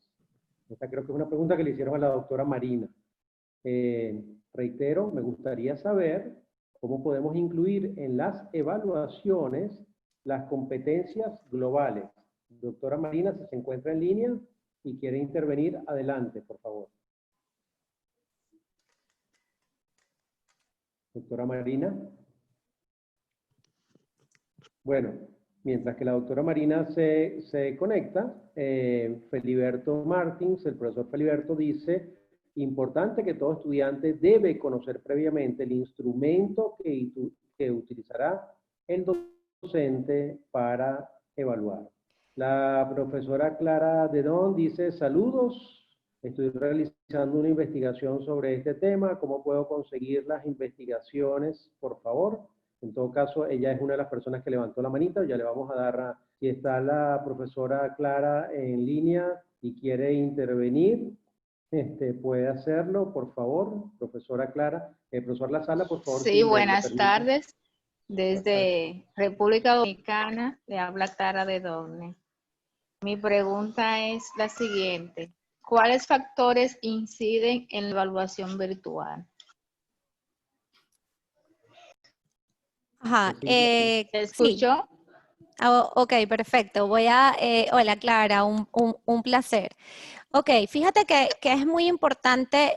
Esta creo que es una pregunta que le hicieron a la doctora Marina. Reitero, me gustaría saber cómo podemos incluir en las evaluaciones las competencias globales. Doctora Marina, si se encuentra en línea y quiere intervenir, adelante, por favor. Doctora Marina. Bueno, mientras que la doctora Marina se conecta, Feliberto Martins, el profesor Feliberto dice, importante que todo estudiante debe conocer previamente el instrumento que utilizará el docente para evaluar. La profesora Clara Dedón dice, saludos, estoy realizando una investigación sobre este tema, ¿cómo puedo conseguir las investigaciones, por favor? En todo caso, ella es una de las personas que levantó la manita, ya le vamos a dar, si está la profesora Clara en línea y quiere intervenir, puede hacerlo, por favor, profesora Clara. Profesor La Sala, por favor. Sí, buenas tardes. Desde República Dominicana le habla Clara Dedón. Mi pregunta es la siguiente. ¿Cuáles factores inciden en la evaluación virtual? Ajá, ¿Se escuchó? sí. Oh, ok, perfecto. Hola Clara, un placer. Ok, fíjate que es muy importante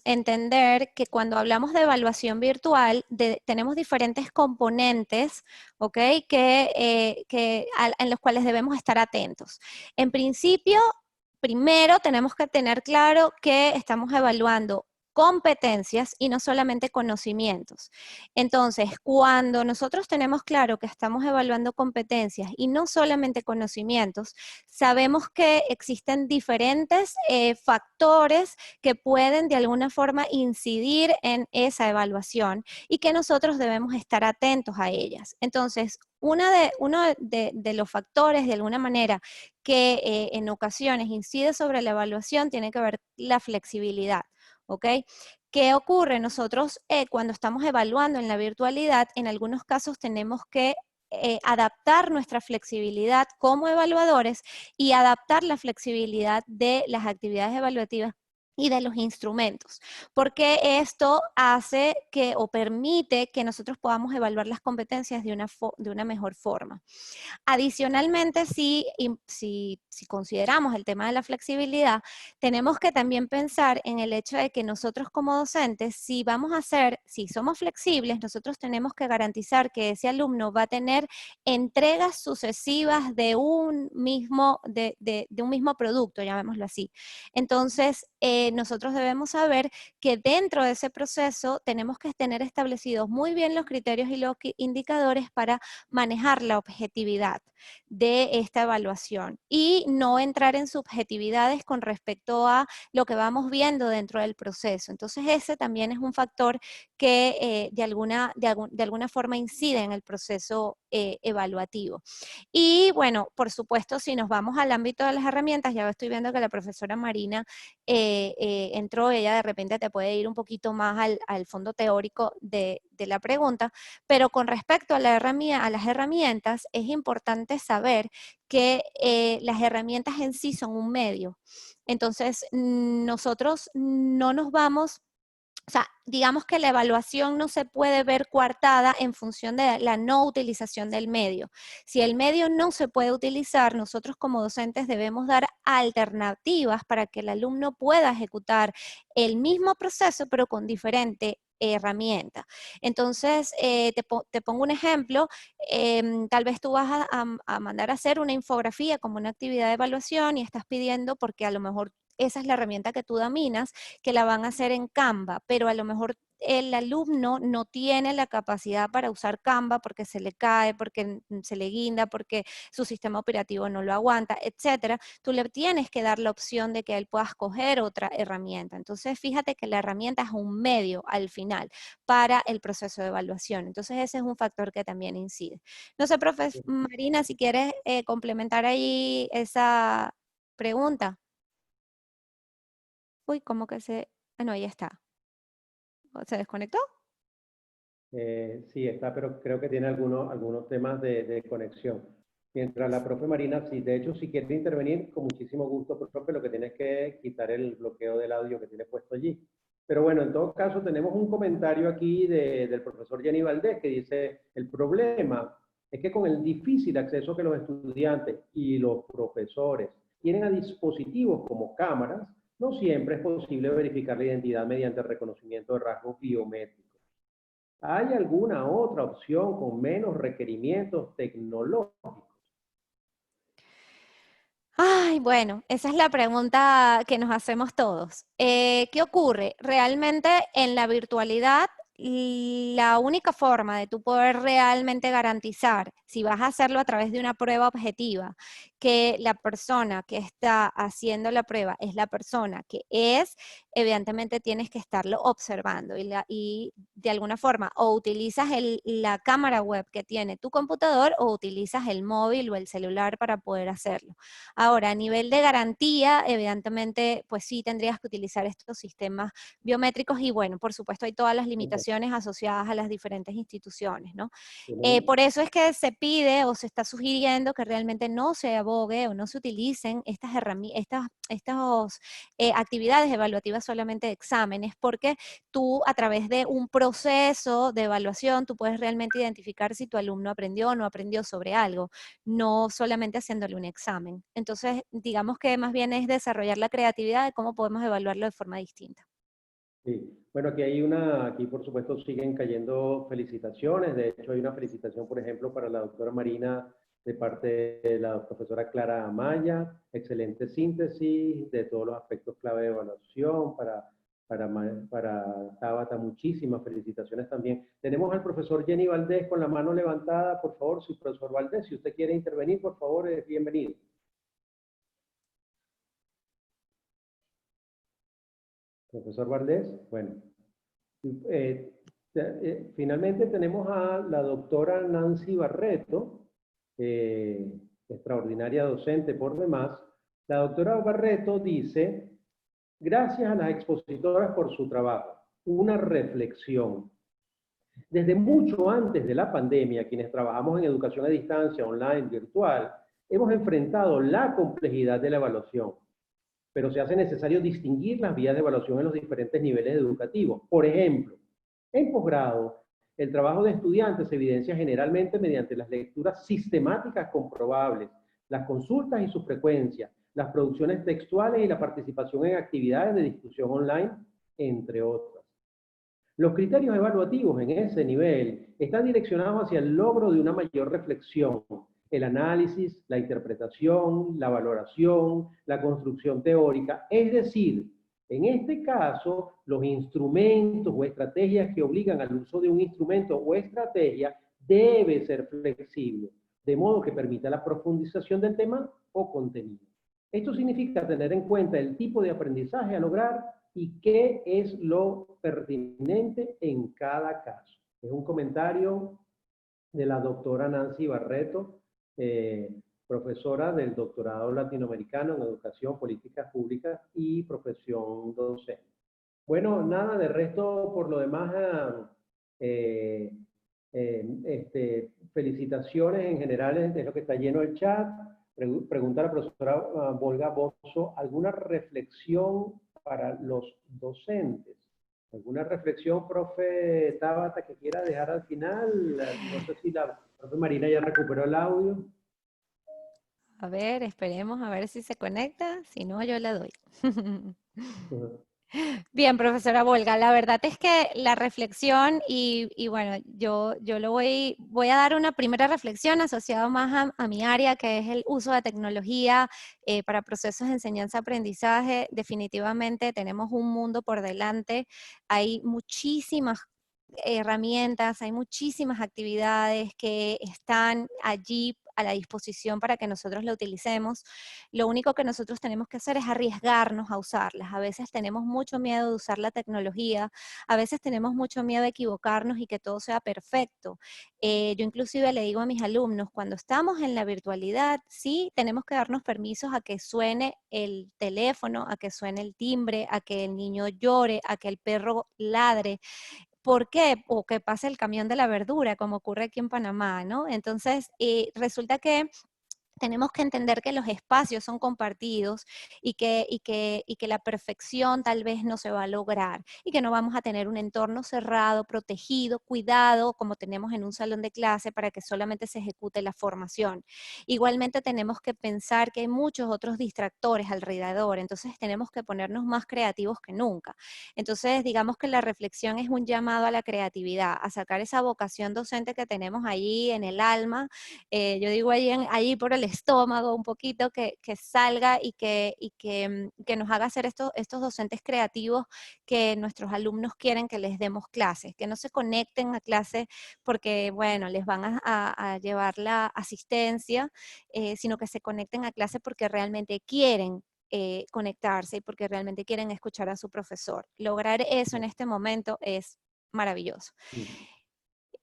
entender que cuando hablamos de evaluación virtual, tenemos diferentes componentes, ok, en los cuales debemos estar atentos. En principio, primero tenemos que tener claro que estamos evaluando competencias y no solamente conocimientos. Entonces, cuando nosotros tenemos claro que estamos evaluando competencias y no solamente conocimientos, sabemos que existen diferentes factores que pueden de alguna forma incidir en esa evaluación y que nosotros debemos estar atentos a ellas. Entonces, uno de los factores, de alguna manera, que en ocasiones incide sobre la evaluación tiene que ver la flexibilidad. ¿Ok? ¿Qué ocurre? Nosotros cuando estamos evaluando en la virtualidad, en algunos casos tenemos que adaptar nuestra flexibilidad como evaluadores y adaptar la flexibilidad de las actividades evaluativas y de los instrumentos, porque esto hace o permite que nosotros podamos evaluar las competencias de una mejor forma. Adicionalmente, si consideramos el tema de la flexibilidad, tenemos que también pensar en el hecho de que nosotros como docentes, si somos flexibles, nosotros tenemos que garantizar que ese alumno va a tener entregas sucesivas de un mismo producto, llamémoslo así. Entonces, nosotros debemos saber que dentro de ese proceso tenemos que tener establecidos muy bien los criterios y los indicadores para manejar la objetividad de esta evaluación y no entrar en subjetividades con respecto a lo que vamos viendo dentro del proceso. Entonces ese también es un factor que de alguna forma incide en el proceso evaluativo. Y bueno, por supuesto, si nos vamos al ámbito de las herramientas, ya estoy viendo que la profesora Marina entró, ella de repente te puede ir un poquito más al fondo teórico de la pregunta, pero con respecto a las herramientas, es importante saber que las herramientas en sí son un medio. Entonces, nosotros no nos vamos O sea, digamos que la evaluación no se puede ver coartada en función de la no utilización del medio. Si el medio no se puede utilizar, nosotros como docentes debemos dar alternativas para que el alumno pueda ejecutar el mismo proceso, pero con diferente herramienta. Entonces, te pongo un ejemplo, tal vez tú vas a mandar a hacer una infografía como una actividad de evaluación y estás pidiendo, porque a lo mejor esa es la herramienta que tú dominas, que la van a hacer en Canva, pero a lo mejor el alumno no tiene la capacidad para usar Canva porque se le cae, porque se le guinda, porque su sistema operativo no lo aguanta, etcétera. Tú le tienes que dar la opción de que él pueda escoger otra herramienta. Entonces, fíjate que la herramienta es un medio al final para el proceso de evaluación. Entonces, ese es un factor que también incide. No sé, profe Marina, si quieres complementar ahí esa pregunta. Uy, ¿cómo que se...? Ah, no, ya está. ¿Se desconectó? Sí, está, pero creo que tiene algunos temas de conexión. Mientras la profe Marina, sí, de hecho, si quiere intervenir, con muchísimo gusto, profe, lo que tienes que quitar el bloqueo del audio que tiene puesto allí. Pero bueno, en todo caso, tenemos un comentario aquí del profesor Jenny Valdés que dice, el problema es que con el difícil acceso que los estudiantes y los profesores tienen a dispositivos como cámaras, no siempre es posible verificar la identidad mediante reconocimiento de rasgos biométricos. ¿Hay alguna otra opción con menos requerimientos tecnológicos? Ay, bueno, esa es la pregunta que nos hacemos todos. ¿Qué ocurre? Realmente en la virtualidad, la única forma de tú poder realmente garantizar, si vas a hacerlo a través de una prueba objetiva, que la persona que está haciendo la prueba es la persona que es, evidentemente tienes que estarlo observando y de alguna forma o utilizas la cámara web que tiene tu computador o utilizas el móvil o el celular para poder hacerlo. Ahora, a nivel de garantía, evidentemente, pues sí tendrías que utilizar estos sistemas biométricos y bueno, por supuesto hay todas las limitaciones asociadas a las diferentes instituciones, ¿no? Por eso es que se pide o se está sugiriendo que realmente no se abogue o no se utilicen estas actividades evaluativas solamente de exámenes, porque tú a través de un proceso de evaluación, tú puedes realmente identificar si tu alumno aprendió o no aprendió sobre algo, no solamente haciéndole un examen. Entonces, digamos que más bien es desarrollar la creatividad de cómo podemos evaluarlo de forma distinta. Sí, bueno, aquí por supuesto siguen cayendo felicitaciones. De hecho, hay una felicitación, por ejemplo, para la doctora Marina de parte de la profesora Clara Amaya. Excelente síntesis de todos los aspectos clave de evaluación. Para Tabata, muchísimas felicitaciones también. Tenemos al profesor Jenny Valdés con la mano levantada. Por favor, si profesor Valdés, si usted quiere intervenir, por favor, es bienvenido. Profesor Valdés, bueno. Finalmente tenemos a la doctora Nancy Barreto, extraordinaria docente por demás. La doctora Barreto dice, gracias a las expositoras por su trabajo. Una reflexión. Desde mucho antes de la pandemia, quienes trabajamos en educación a distancia, online, virtual, hemos enfrentado la complejidad de la evaluación, pero se hace necesario distinguir las vías de evaluación en los diferentes niveles educativos. Por ejemplo, en posgrado, el trabajo de estudiantes se evidencia generalmente mediante las lecturas sistemáticas comprobables, las consultas y su frecuencia, las producciones textuales y la participación en actividades de discusión online, entre otras. Los criterios evaluativos en ese nivel están direccionados hacia el logro de una mayor reflexión, el análisis, la interpretación, la valoración, la construcción teórica, es decir, en este caso, los instrumentos o estrategias que obligan al uso de un instrumento o estrategia debe ser flexible, de modo que permita la profundización del tema o contenido. Esto significa tener en cuenta el tipo de aprendizaje a lograr y qué es lo pertinente en cada caso. Es un comentario de la doctora Nancy Barreto, profesora del doctorado latinoamericano en educación, políticas públicas y profesión docente. Bueno, nada, de resto, por lo demás, felicitaciones en general, es lo que está lleno el chat. Pregunta a la profesora Volga Bozo, ¿alguna reflexión para los docentes? ¿Alguna reflexión, profe Tabata, que quiera dejar al final? No sé si la profe Marina ya recuperó el audio. A ver, esperemos a ver si se conecta, si no yo la doy. Bien, profesora Volga, la verdad es que la reflexión y bueno, yo voy a dar una primera reflexión asociada más a mi área, que es el uso de tecnología para procesos de enseñanza-aprendizaje. Definitivamente tenemos un mundo por delante, hay muchísimas herramientas, hay muchísimas actividades que están allí a la disposición para que nosotros la utilicemos. Lo único que nosotros tenemos que hacer es arriesgarnos a usarlas. A veces tenemos mucho miedo de usar la tecnología, a veces tenemos mucho miedo de equivocarnos y que todo sea perfecto. Yo inclusive le digo a mis alumnos, cuando estamos en la virtualidad, sí tenemos que darnos permisos a que suene el teléfono, a que suene el timbre, a que el niño llore, a que el perro ladre. ¿Por qué? O que pase el camión de la verdura, como ocurre aquí en Panamá, ¿no? Entonces, resulta que tenemos que entender que los espacios son compartidos y que la perfección tal vez no se va a lograr y que no vamos a tener un entorno cerrado, protegido, cuidado, como tenemos en un salón de clase para que solamente se ejecute la formación. Igualmente tenemos que pensar que hay muchos otros distractores alrededor, entonces tenemos que ponernos más creativos que nunca. Entonces, digamos que la reflexión es un llamado a la creatividad, a sacar esa vocación docente que tenemos ahí en el alma. Yo digo allí por el estómago un poquito, que salga que nos haga ser estos docentes creativos que nuestros alumnos quieren que les demos clases, que no se conecten a clases porque, bueno, les van a llevar la asistencia, sino que se conecten a clases porque realmente quieren conectarse y porque realmente quieren escuchar a su profesor. Lograr eso en este momento es maravilloso.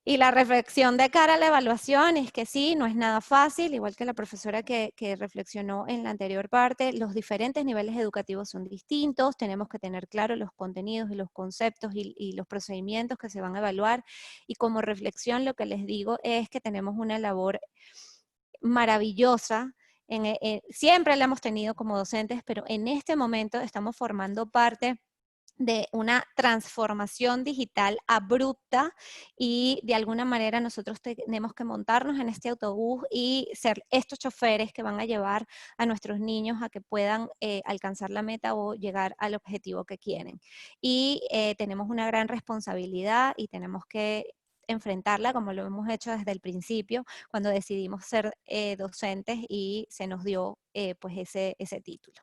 Y la reflexión de cara a la evaluación es que sí, no es nada fácil, igual que la profesora que reflexionó en la anterior parte, los diferentes niveles educativos son distintos, tenemos que tener claro los contenidos y los conceptos y los procedimientos que se van a evaluar, y como reflexión lo que les digo es que tenemos una labor maravillosa, siempre la hemos tenido como docentes, pero en este momento estamos formando parte de una transformación digital abrupta y de alguna manera nosotros tenemos que montarnos en este autobús y ser estos choferes que van a llevar a nuestros niños a que puedan alcanzar la meta o llegar al objetivo que quieren. Y tenemos una gran responsabilidad y tenemos que enfrentarla como lo hemos hecho desde el principio cuando decidimos ser docentes y se nos dio pues ese título.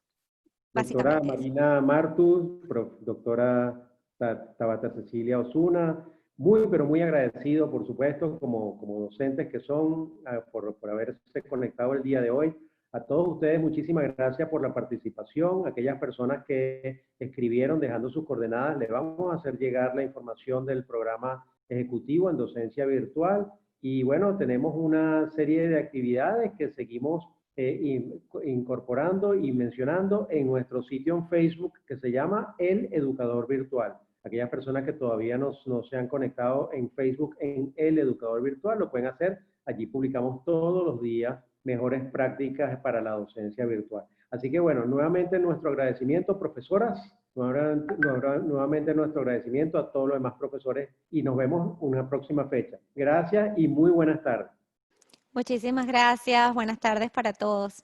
Doctora Básicamente eso. Marina Martus, doctora Tabata Cecilia Osuna, muy, pero muy agradecido, por supuesto, como docentes que son, por haberse conectado el día de hoy. A todos ustedes, muchísimas gracias por la participación. Aquellas personas que escribieron dejando sus coordenadas, les vamos a hacer llegar la información del programa ejecutivo en docencia virtual. Y bueno, tenemos una serie de actividades que seguimos incorporando y mencionando en nuestro sitio en Facebook que se llama El Educador Virtual. Aquellas personas que todavía no se han conectado en Facebook en El Educador Virtual lo pueden hacer. Allí publicamos todos los días mejores prácticas para la docencia virtual. Así que bueno, nuevamente nuestro agradecimiento, profesoras, nuevamente nuestro agradecimiento a todos los demás profesores y nos vemos en una próxima fecha. Gracias y muy buenas tardes. Muchísimas gracias. Buenas tardes para todos.